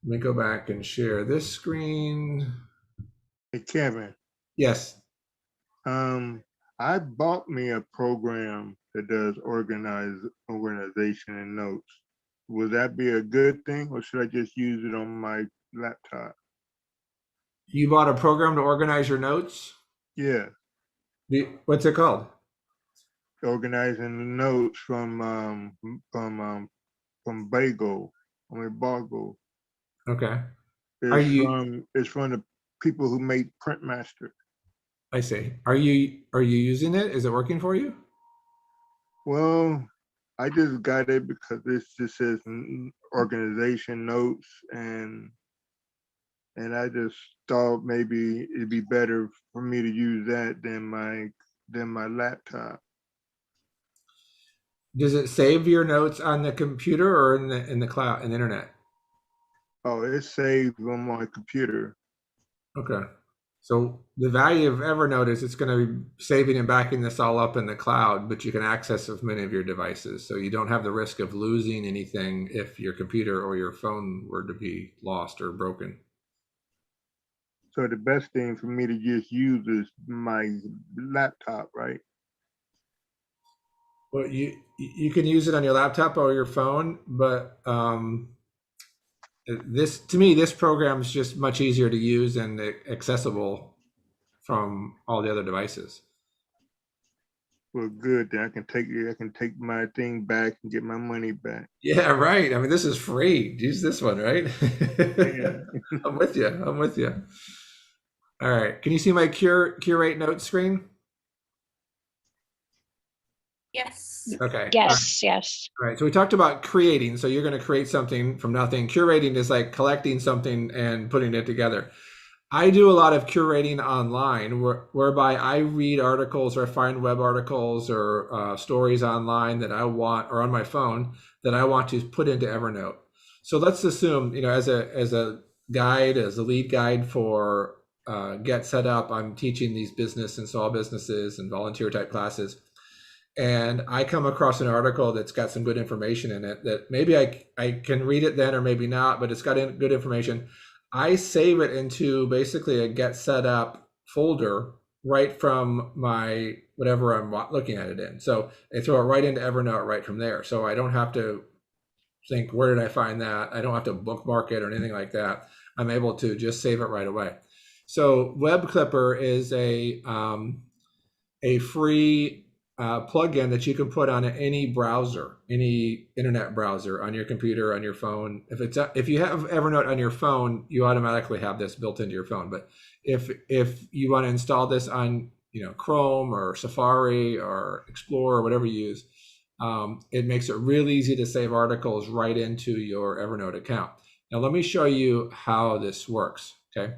Let me go back and share this screen. Hey, Kevin. Yes. I bought me a program that does organization and notes. Would that be a good thing, or should I just use it on my laptop? You bought a program to organize your notes? Yeah. What's it called? Organizing the notes from Bagel. Bargo. Okay. It's from the people who make Printmaster. I see. Are you using it? Is it working for you? Well, I just got it because this just says organization notes, and I just thought maybe it'd be better for me to use that than my laptop. Does it save your notes on the computer or in the cloud, in the internet? Oh, it saved on my computer. Okay. So the value of Evernote is it's going to be saving and backing this all up in the cloud, but you can access as many of your devices. So you don't have the risk of losing anything if your computer or your phone were to be lost or broken. So the best thing for me to just use is my laptop, right? Well, you can use it on your laptop or your phone, but this, to me, this program is just much easier to use and accessible from all the other devices. Well, good. Then I can take my thing back and get my money back. Yeah, right. I mean, this is free. Use this one, right? Yeah. I'm with you. I'm with you. All right. Can you see my Curate note screen? Yes. Okay. Yes, yes. All right. So we talked about creating. So you're going to create something from nothing. Curating is like collecting something and putting it together. I do a lot of curating online whereby I read articles or find web articles or stories online that I want, or on my phone that I want to put into Evernote. So let's assume, as a guide, as a lead guide for Get Set Up, I'm teaching these business and small businesses and volunteer type classes. And I come across an article that's got some good information in it that maybe I can read it then or maybe not, but it's got good information. I save it into basically a Get Set Up folder right from my whatever I'm looking at it in. So I throw it right into Evernote right from there. So I don't have to think, where did I find that? I don't have to bookmark it or anything like that. I'm able to just save it right away. So Web Clipper is a free plugin that you can put on any browser, any internet browser, on your computer, on your phone. If you have Evernote on your phone, you automatically have this built into your phone. But if you want to install this on Chrome or Safari or Explorer or whatever you use, it makes it real easy to save articles right into your Evernote account. Now let me show you how this works. Okay,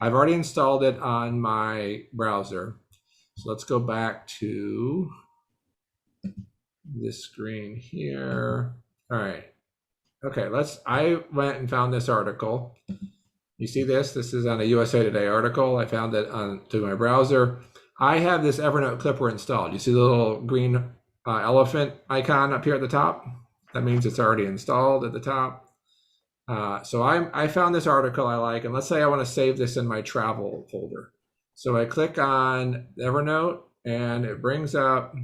I've already installed it on my browser. So let's go back to this screen here. All right. Okay, I went and found this article. You see this? This is on a USA Today article. I found it to my browser. I have this Evernote Clipper installed. You see the little green elephant icon up here at the top? That means it's already installed at the top. So I found this article I like, and let's say I want to save this in my travel folder. So I click on Evernote, and it brings up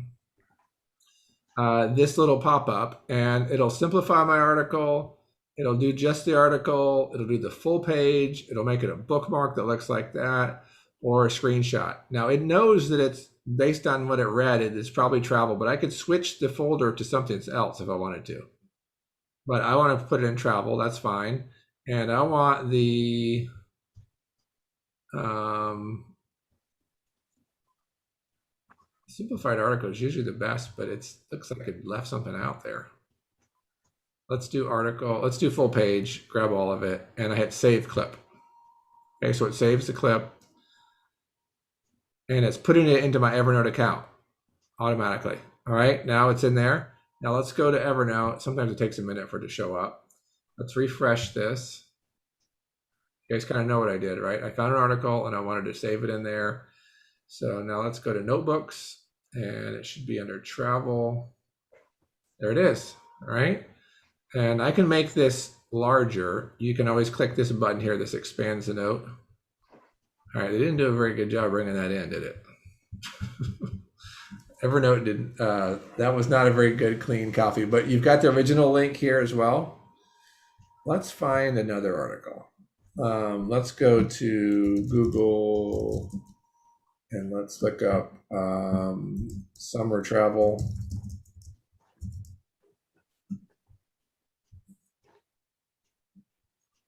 this little pop-up, and it'll simplify my article. It'll do just the article. It'll do the full page. It'll make it a bookmark that looks like that, or a screenshot. Now it knows that it's based on what it read. It's probably travel, but I could switch the folder to something else if I wanted to. But I want to put it in travel. That's fine. And I want the simplified article is usually the best, but it looks like it left something out there. Let's do article. Let's do full page. Grab all of it, and I hit save clip. Okay, so it saves the clip, and it's putting it into my Evernote account automatically. All right, now it's in there. Now let's go to Evernote. Sometimes it takes a minute for it to show up. Let's refresh this. You guys kind of know what I did, right? I found an article and I wanted to save it in there. So now let's go to notebooks, and it should be under travel. There it is. All right. And I can make this larger. You can always click this button here. This expands the note. All right. They didn't do a very good job bringing that in, did it? Evernote didn't. That was not a very good clean copy, but you've got the original link here as well. Let's find another article. Let's go to Google and let's look up summer travel.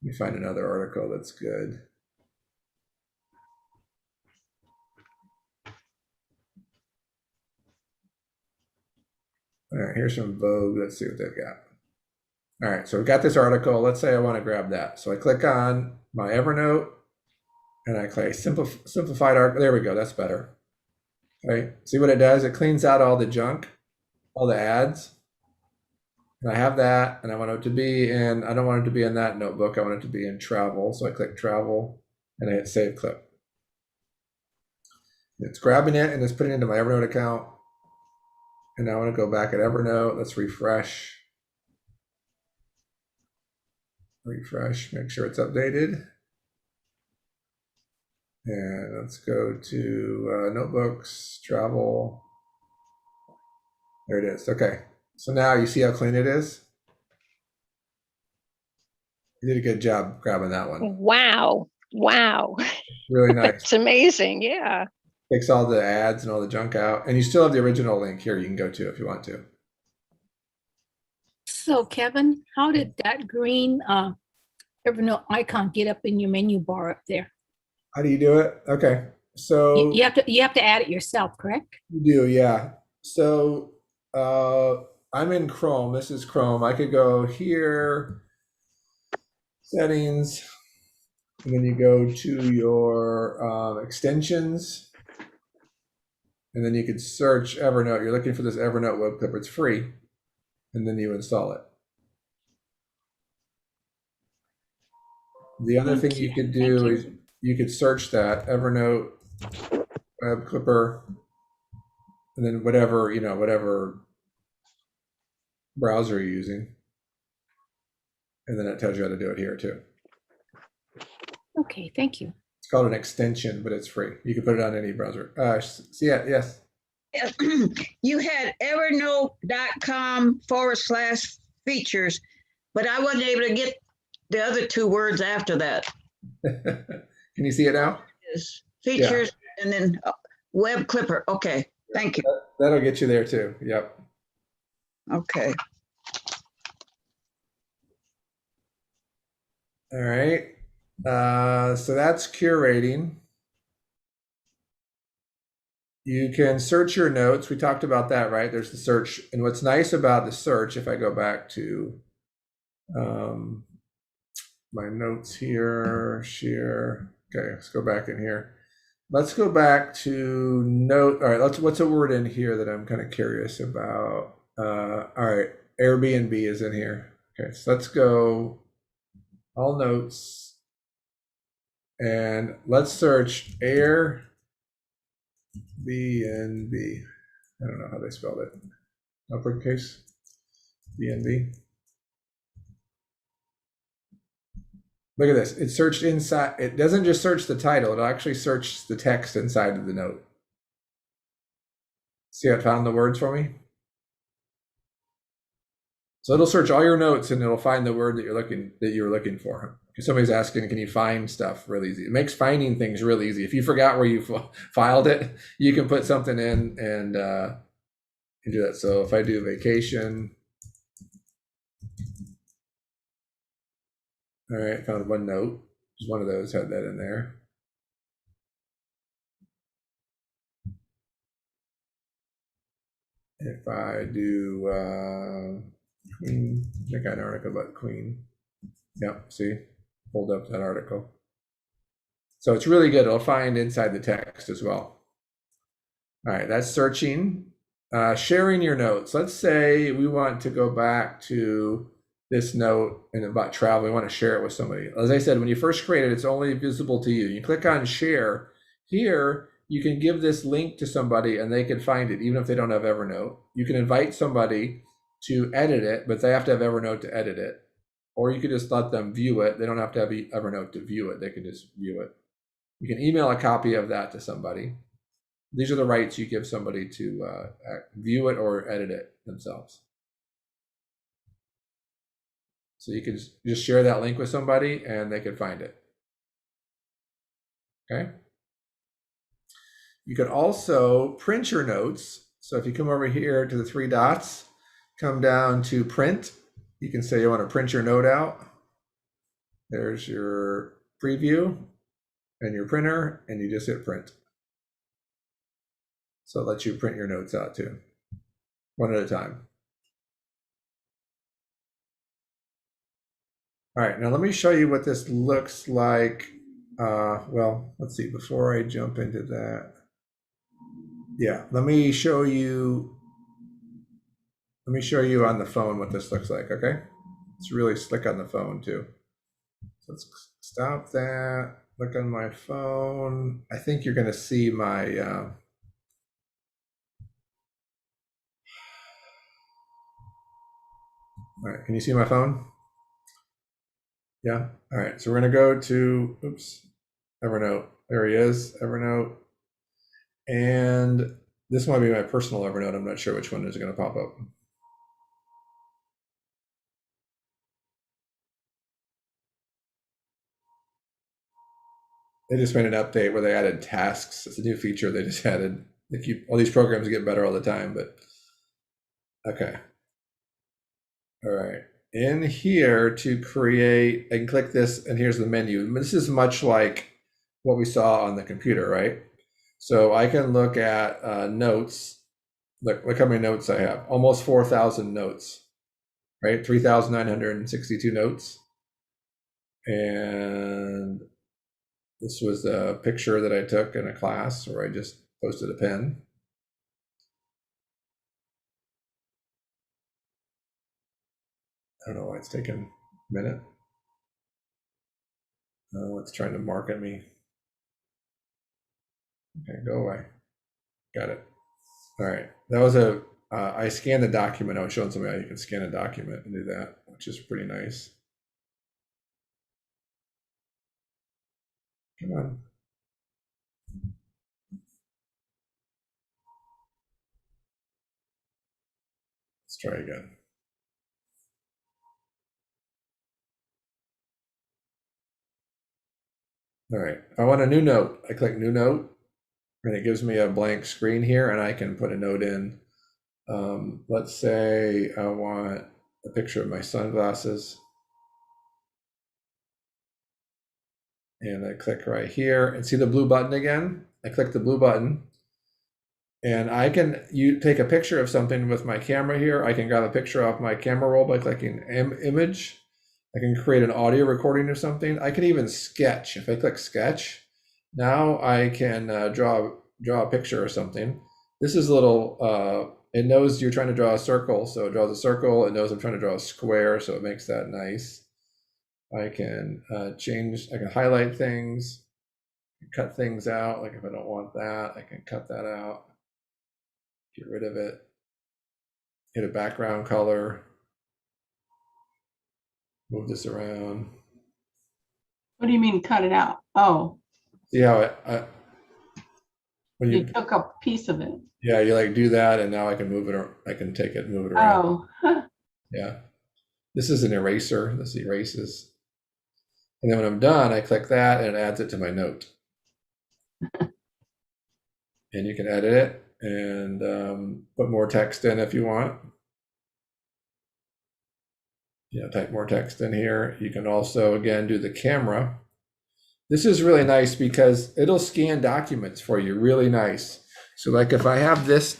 Let me find another article that's good. All right, Here's some Vogue. Let's see what they've got. All right, so we've got this article. Let's say I want to grab that. So I click on my Evernote and I click simplified article. There we go. That's better. Okay, see what it does? It cleans out all the junk, all the ads. And I have that, and I want it to be in, I don't want it to be in that notebook. I want it to be in travel. So I click travel and I hit save clip. It's grabbing it and it's putting it into my Evernote account. And I want to go back at Evernote. Let's refresh. Refresh, make sure it's updated. And let's go to notebooks, travel. There it is. Okay. So now you see how clean it is? You did a good job grabbing that one. Wow. Wow. Really nice. It's amazing. Yeah. Takes all the ads and all the junk out. And you still have the original link here you can go to if you want to. So Kevin, how did that green Evernote icon get up in your menu bar up there? How do you do it? Okay. So You have to add it yourself, correct? you do, yeah. So I'm in Chrome. This is Chrome. I could go here, settings, and then you go to your extensions, and then you could search Evernote. You're looking for this Evernote web clipper. It's free, and then you install it. The other thing you could do is you could search that Evernote web clipper, and then whatever, whatever browser you're using. And then it tells you how to do it here too. Okay, thank you. It's called an extension, but it's free. You can put it on any browser. Yeah, yes. You had evernote.com/features, but I wasn't able to get the other two words after that. Can you see it now? Yes. Features and then web clipper. Okay, thank you. That'll get you there too. Yep. Okay. All right. So that's curating. You can search your notes. We talked about that, right? There's the search. And what's nice about the search, if I go back to my notes here, share. Okay, let's go back in here. Let's go back to note. All right, what's a word in here that I'm kind of curious about? All right, Airbnb is in here. Okay, so let's go all notes and let's search Airbnb. I don't know how they spelled it. Uppercase, BNB. Look at this. It searched inside. It doesn't just search the title. It'll actually search the text inside of the note. See how it found the words for me? So it'll search all your notes and it'll find the word that you were looking for. If somebody's asking, can you find stuff really easy? It makes finding things really easy. If you forgot where you filed it, you can put something in and do that. So if I do vacation, all right, found one note. Just one of those had that in there. If I do Queen, I think I had an article about Queen. Yep, see, pulled up that article. So it's really good. It'll find inside the text as well. All right, that's searching. Sharing your notes. Let's say we want to go back to this note and about travel. We want to share it with somebody. As I said, when you first create it, it's only visible to you. You click on share. Here, you can give this link to somebody and they can find it, even if they don't have Evernote. You can invite somebody to edit it, but they have to have Evernote to edit it. Or you could just let them view it. They don't have to have Evernote to view it. They can just view it. You can email a copy of that to somebody. These are the rights you give somebody to view it or edit it themselves. So you can just share that link with somebody and they can find it. Okay. You can also print your notes. So if you come over here to the three dots, come down to print, you can say you want to print your note out. There's your preview and your printer, and you just hit print. So it lets you print your notes out too, one at a time. All right, now let me show you what this looks like. Well, let's see, before I jump into that. Yeah, let me show you on the phone what this looks like, okay? It's really slick on the phone too. So let's stop that, look on my phone. I think you're gonna see my, all right, can you see my phone? Yeah, all right, so we're gonna go to, oops, Evernote. There he is, Evernote. And this might be my personal Evernote. I'm not sure which one is gonna pop up. They just made an update where they added tasks. It's a new feature they just added. They keep all these programs get better all the time, but okay. All right. In here to create, I can click this, and here's the menu. This is much like what we saw on the computer, right? So I can look at notes. Look how many notes I have. Almost 4,000 notes, right? 3,962 notes. And this was a picture that I took in a class where I just posted a pin. I don't know why it's taking a minute. Oh, it's trying to market me. Okay, go away. Got it. All right. That was I scanned the document. I was showing somebody how you can scan a document and do that, which is pretty nice. Come on. Let's try again. All right. If I want a new note, I click new note, and it gives me a blank screen here, and I can put a note in. Let's say I want a picture of my sunglasses. And I click right here and see the blue button again. I click the blue button, and I can take a picture of something with my camera here. I can grab a picture off my camera roll by clicking image. I can create an audio recording of something. I can even sketch. If I click sketch, now I can draw a picture or something. This is a little, it knows you're trying to draw a circle, so it draws a circle. It knows I'm trying to draw a square, so it makes that nice. I can change, I can highlight things, cut things out. Like if I don't want that, I can cut that out, get rid of it, hit a background color, move this around. What do you mean cut it out? Oh, See how when you took a piece of it. Yeah, you like do that, and now I can move it, or I can take it and move it around. Oh, huh. Yeah. This is an eraser. This erases. And then when I'm done, I click that and it adds it to my note. And you can edit it and put more text in if you want. Type more text in here. You can also, again, do the camera. This is really nice because it'll scan documents for you, really nice. So like if I have this,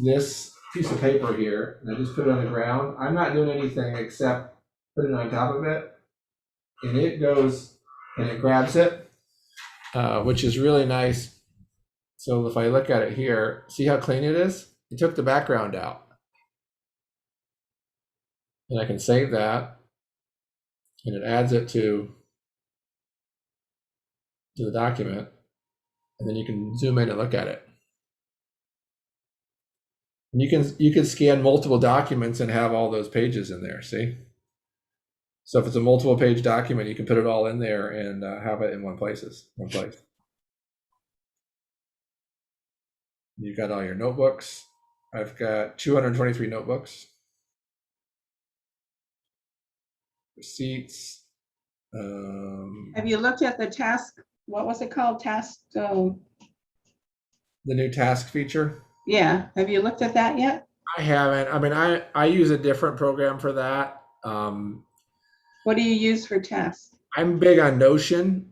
this piece of paper here, and I just put it on the ground, I'm not doing anything except put it on top of it, and it goes and it grabs it, which is really nice. So if I look at it here, see how clean it is? It took the background out. And I can save that, and it adds it to the document, and then you can zoom in and look at it. And you can scan multiple documents and have all those pages in there, see? So if it's a multiple page document, you can put it all in there and have it in one place. You've got all your notebooks. I've got 223 notebooks. Receipts. Have you looked at the task? What was it called? Task. The new task feature. Yeah. Have you looked at that yet? I haven't. I mean, I use a different program for that. What do you use for tasks? I'm big on Notion.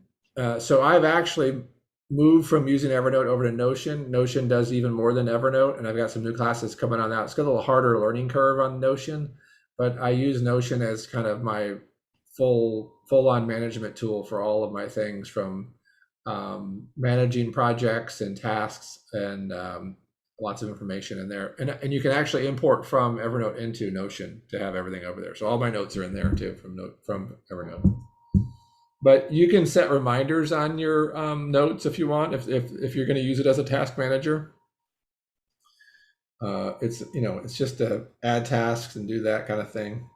So I've actually moved from using Evernote over to Notion. Notion does even more than Evernote, and I've got some new classes coming on that. It's got a little harder learning curve on Notion, but I use Notion as kind of my full-on management tool for all of my things, from managing projects and tasks, and lots of information in there. And you can actually import from Evernote into Notion to have everything over there. So all my notes are in there too from Evernote. But you can set reminders on your notes if you want, if you're going to use it as a task manager. It's just to add tasks and do that kind of thing.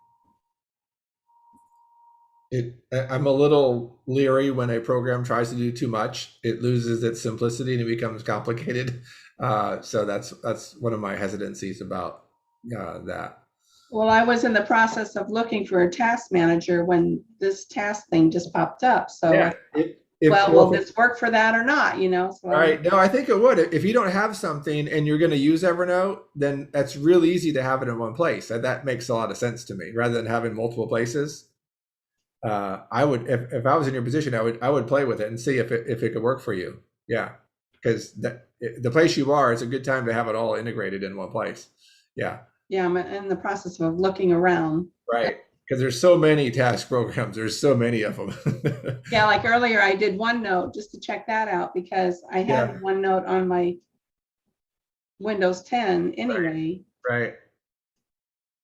I'm a little leery when a program tries to do too much. It loses its simplicity and it becomes complicated. So that's one of my hesitancies about that. Well, I was in the process of looking for a task manager when this task thing just popped up. So, Yeah, will this work for that or not? So, all right. No, I think it would. If you don't have something and you're going to use Evernote, then that's really easy to have it in one place. And that makes a lot of sense to me, rather than having multiple places. I would, if I was in your position, I would play with it and see if it could work for you. Yeah, because the place you are, it's a good time to have it all integrated in one place. Yeah. Yeah, I'm in the process of looking around. Right, because there's so many task programs. There's so many of them. Yeah, like earlier, I did OneNote just to check that out because I had OneNote on my Windows 10 anyway. Right.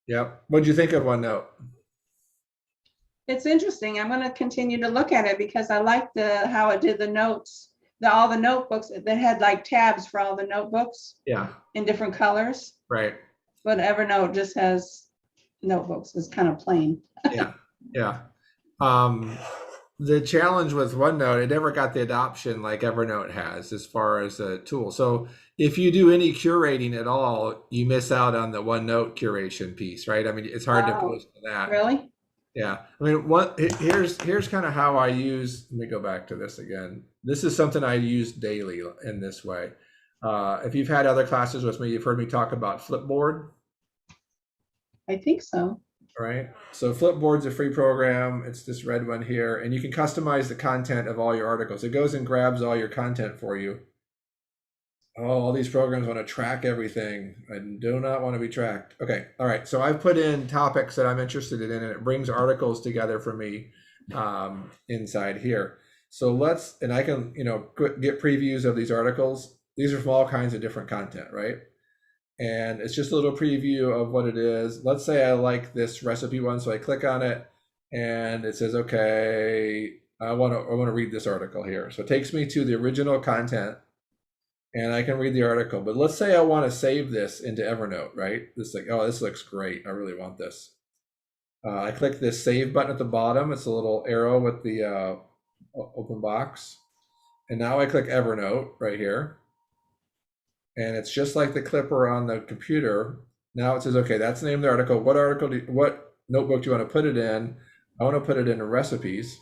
Yep. What'd you think of OneNote? It's interesting. I'm going to continue to look at it because I like how it did the notes, all the notebooks that had like tabs for all the notebooks. Yeah. In different colors. Right. But Evernote just has notebooks. It's kind of plain. Yeah. Yeah. The challenge with OneNote, it never got the adoption like Evernote has as far as a tool. So if you do any curating at all, you miss out on the OneNote curation piece, right? I mean, it's hard to post to that. Really? Yeah. I mean, here's kind of how I use, let me go back to this again. This is something I use daily in this way. If you've had other classes with me, you've heard me talk about Flipboard. I think so. Right. So Flipboard's a free program. It's this red one here, and you can customize the content of all your articles. It goes and grabs all your content for you. Oh, all these programs want to track everything. I do not want to be tracked. Okay. All right. So I've put in topics that I'm interested in, and it brings articles together for me inside here. So and I can, get previews of these articles. These are from all kinds of different content, right? And it's just a little preview of what it is. Let's say I like this recipe one, so I click on it, and it says, "Okay, I want to read this article here." So it takes me to the original content, and I can read the article. But let's say I want to save this into Evernote, right? This this looks great. I really want this. I click this save button at the bottom. It's a little arrow with the open box, and now I click Evernote right here. And it's just like the clipper on the computer. Now it says, okay, that's the name of the article. What notebook do you want to put it in? I want to put it in recipes.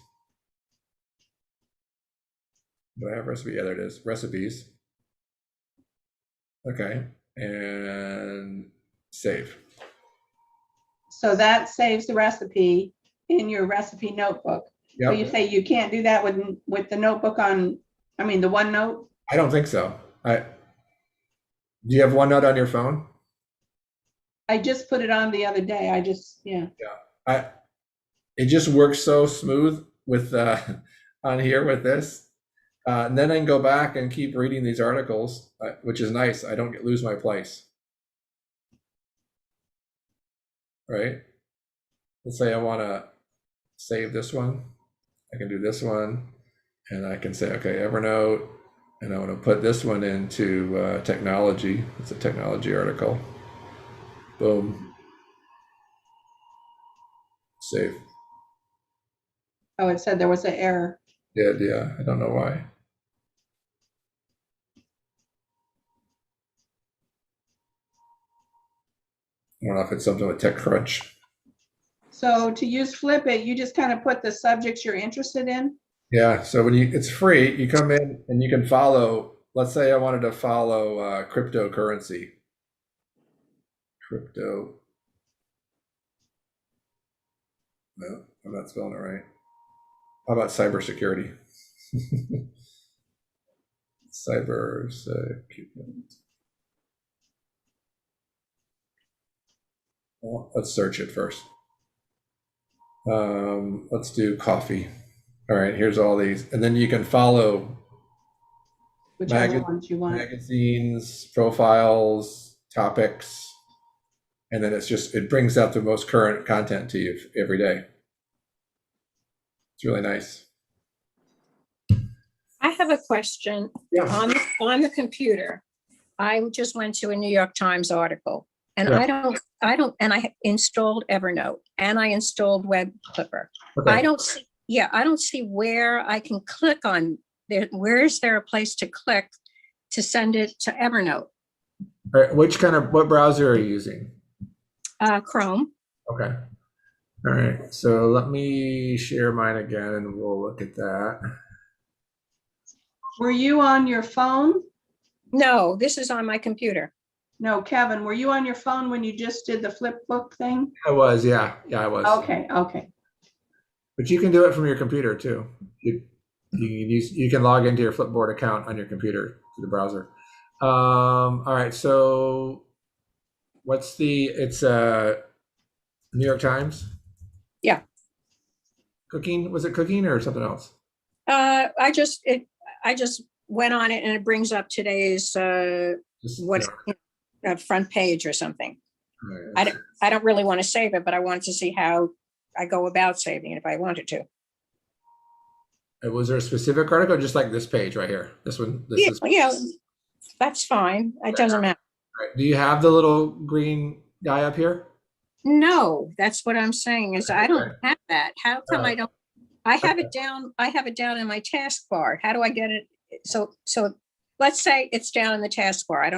Do I have recipe? Yeah, there it is. Recipes. Okay. And save. So that saves the recipe in your recipe notebook. Yep. So you say you can't do that with the notebook the OneNote? I don't think so. Do you have OneNote on your phone? I just put it on the other day. It just works so smooth with on here with this. And then I can go back and keep reading these articles, which is nice. I don't lose my place. Right? Let's say I want to save this one. I can do this one, and I can say, okay, Evernote. And I want to put this one into technology. It's a technology article. Boom. Save. Oh, it said there was an error. Yeah. I don't know why. I don't know if it's something with TechCrunch. So to use Flip It, you just kind of put the subjects you're interested in? Yeah, so it's free, you come in and you can follow, let's say I wanted to follow cryptocurrency. Crypto. No, I'm not spelling it right. How about cybersecurity? Cybersecurity. Well, let's search it first. Let's do coffee. All right, here's all these. And then you can follow Whichever ones you want. magazines, profiles, topics, and then it brings out the most current content to you every day. It's really nice. I have a question. Yeah. On the computer. I just went to a New York Times article, and Yeah. and I installed Evernote and I installed Web Clipper. Okay. I don't see where I can click on there. Where is there a place to click to send it to Evernote? All right, what browser are you using? Chrome. Okay. All right, so let me share mine again and we'll look at that. Were you on your phone? No, this is on my computer. No, Kevin, were you on your phone when you just did the flip book thing? I was, yeah. Yeah, I was. Okay, okay. But you can do it from your computer too. You can log into your Flipboard account on your computer through the browser. All right, so it's New York Times? Yeah. Cooking, was it cooking or something else? I just went on it and it brings up today's front page or something. Right, I don't really want to save it, but I wanted to see how I go about saving it if I wanted to. Was there a specific article, or just like this page right here? This one. Yeah, that's fine. It doesn't matter. Right. Do you have the little green guy up here? No, that's what I'm saying is I don't have that. How come I don't? I have it down. I have it down in my taskbar. How do I get it? So let's say it's down in the taskbar. I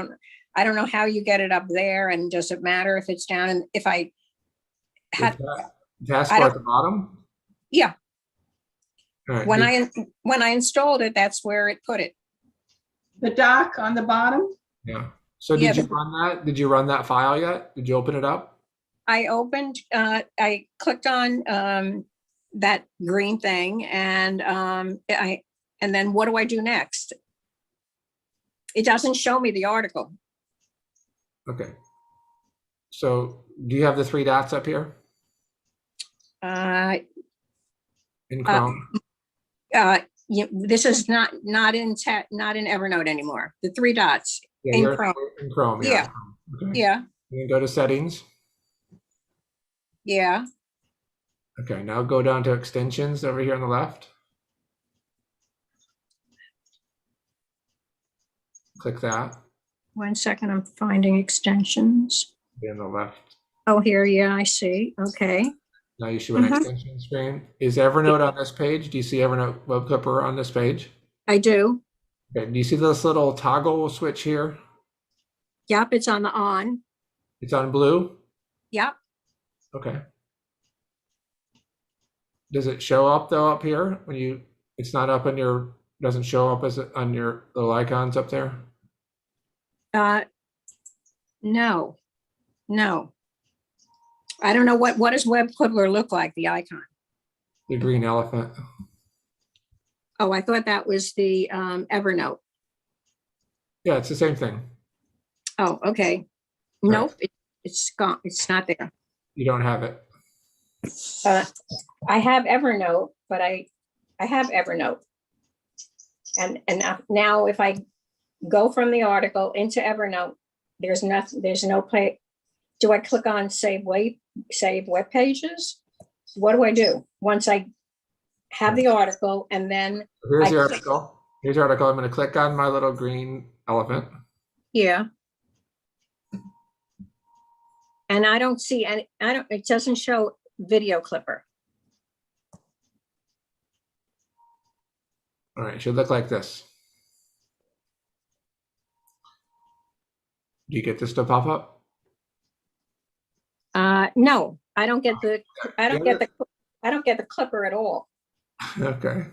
don't know how you get it up there, and does it matter if it's down? And if I had taskbar at the bottom? Yeah. Right. When I installed it, that's where it put it. The dock on the bottom? Yeah. So did you run that? Did you run that file yet? Did you open it up? I clicked on that green thing and then what do I do next? It doesn't show me the article. Okay. So do you have the three dots up here? In Chrome? This is not in Evernote anymore. The three dots in Chrome. In Chrome, yeah. Okay. Yeah. You can go to settings. Yeah. Okay, now go down to extensions over here on the left. Click that. 1 second, I'm finding extensions. On the left. Oh, here, yeah, I see. Okay. Now you see an extension screen. Is Evernote on this page? Do you see Evernote Web Clipper on this page? I do. Okay, do you see this little toggle switch here? Yep, it's on the on. It's on blue? Yep. Okay. Does it show up though up here when it's not up on your, doesn't show up as on your little icons up there? No. I don't know what does Web Clipper look like, the icon? The green elephant. Oh, I thought that was the Evernote. Yeah, it's the same thing. Oh, okay. Nope, it's gone. It's not there. You don't have it. I have Evernote, but I have Evernote. And now if I go from the article into Evernote, there's no place. Do I click on save web pages? What do I do once I have the article and then here's the article. Here's the article. I'm going to click on my little green elephant. Yeah. And I don't see any, it doesn't show video clipper. All right, it should look like this. Do you get this to pop up? No, I don't get the clipper at all. Okay.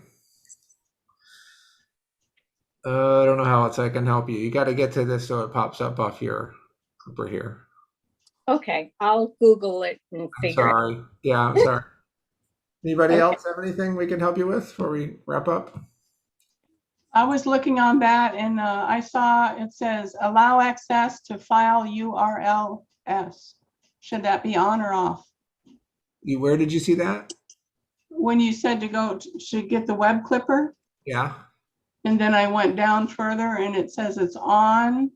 I don't know how else I can help you. You got to get to this so it pops up off your clipper here. Okay, I'll Google it and figure it out. Sorry. Yeah, I'm sorry. Anybody else have anything we can help you with before we wrap up? I was looking on that and I saw it says allow access to file URLs. Should that be on or off? Where did you see that? When you said to go to get the web clipper, Yeah. and then I went down further and it says it's on.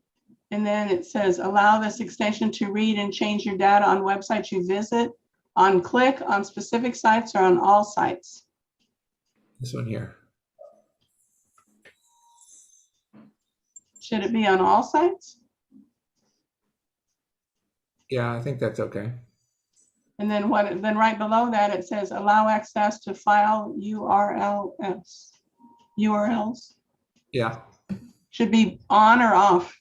And then it says, allow this extension to read and change your data on websites you visit, on click, on specific sites, or on all sites. This one here. Should it be on all sites? Yeah, I think that's okay. And then then right below that, it says allow access to file URLs. Yeah. Should be on or off?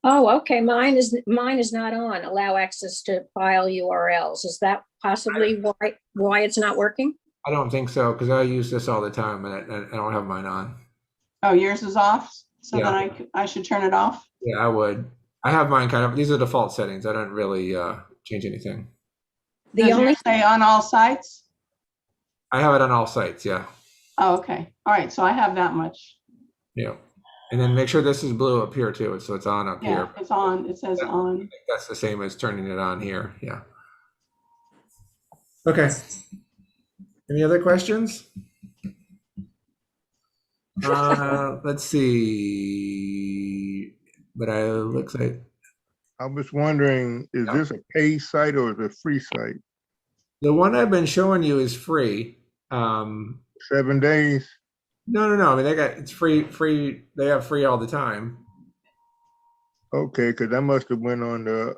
Oh, okay. Mine is not on. Allow access to file URLs. Is that possibly why it's not working? I don't think so, because I use this all the time and I don't have mine on. Oh, yours is off? So Yeah. then I should turn it off? Yeah, I would. I have mine kind of, these are default settings. I don't really change anything. Does yours say on all sites? I have it on all sites, yeah. Oh, okay. All right, so I have that much. Yeah. And then make sure this is blue up here too, so it's on up Yeah, here. it's on. It says I on. think that's the same as turning it on here, yeah. Okay. Any other questions? Let's see. But looks like I was wondering, is this a paid site or is it a free site? the one I've been showing you is free. 7 days? No. I mean, it's free. They have free all the time. Okay, because I must have went on the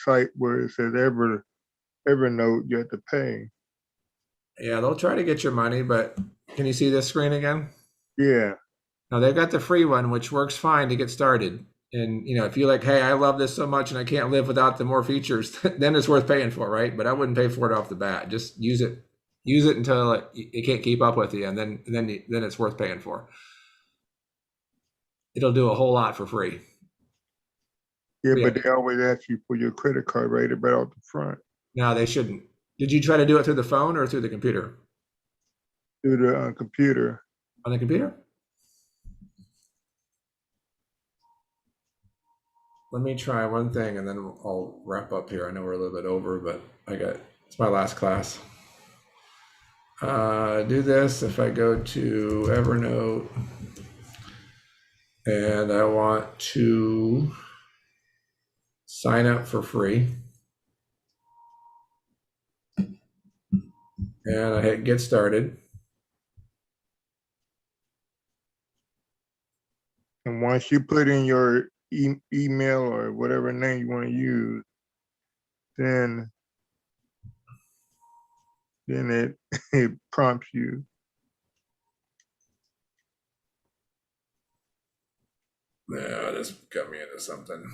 site where it says Evernote you have to pay. Yeah, they'll try to get your money, but can you see this screen again? Yeah. Now they've got the free one, which works fine to get started. And if you're like, hey, I love this so much and I can't live without the more features, then it's worth paying for, right? But I wouldn't pay for it off the bat. Just use it until it can't keep up with you, and then it's worth paying for. It'll do a whole lot for free. Yeah, but they always ask you for your credit card right out the front. No, they shouldn't. Did you try to do it through the phone or through the computer? Through the computer. On the computer? Let me try one thing and then I'll wrap up here. I know we're a little bit over, but it's my last class. Do this if I go to Evernote and I want to sign up for free. And I hit get started. And once you put in your email or whatever name you want to use, then it prompts you. Yeah, this got me into something.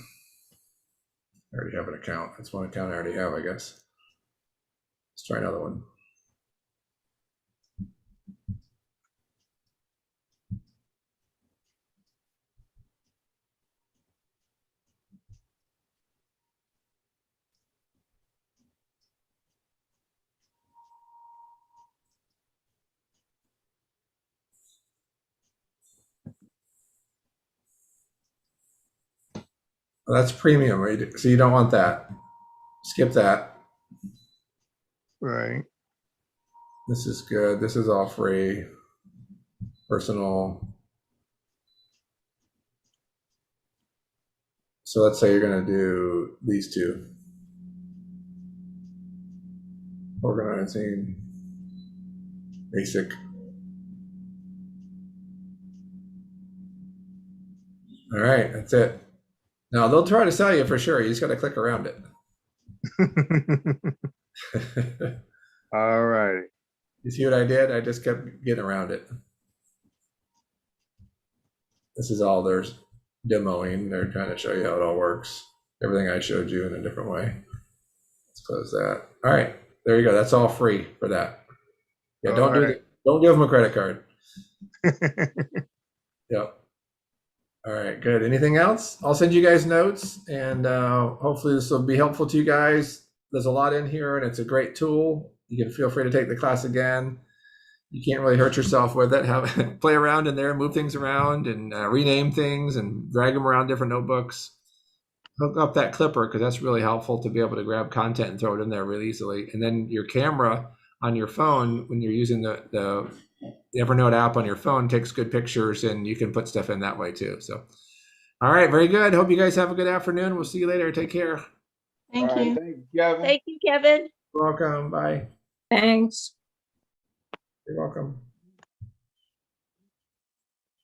I already have an account. That's one account I already have, I guess. Let's try another one. Well, that's premium, right? So you don't want that. Skip that. Right. This is good. This is all free. Personal. So let's say you're going to do these two. Organizing. Basic. All right, that's it. Now they'll try to sell you for sure. You just got to click around it. All right. You see what I did? I just kept getting around it. This is all their demoing. They're trying to show you how it all works. Everything I showed you in a different way. Let's close that. All right, there you go. That's all free for that. Yeah, don't give them a credit card. Yep. All right, good. Anything else? I'll send you guys notes, and hopefully this will be helpful to you guys. There's a lot in here, and it's a great tool. You can feel free to take the class again. you can't really hurt yourself with it. Have play around in there, move things around, and rename things and drag them around different notebooks. Hook up that clipper because that's really helpful to be able to grab content and throw it in there really easily. And then your camera on your phone, when you're using the Evernote app on your phone, takes good pictures, and you can put stuff in that way too. So, all right, very good. Hope you guys have a good afternoon. We'll see you later. Take care. Thank All right, you. thank you, Kevin. Thank you, Kevin. You're welcome. Bye. Thanks. You're welcome.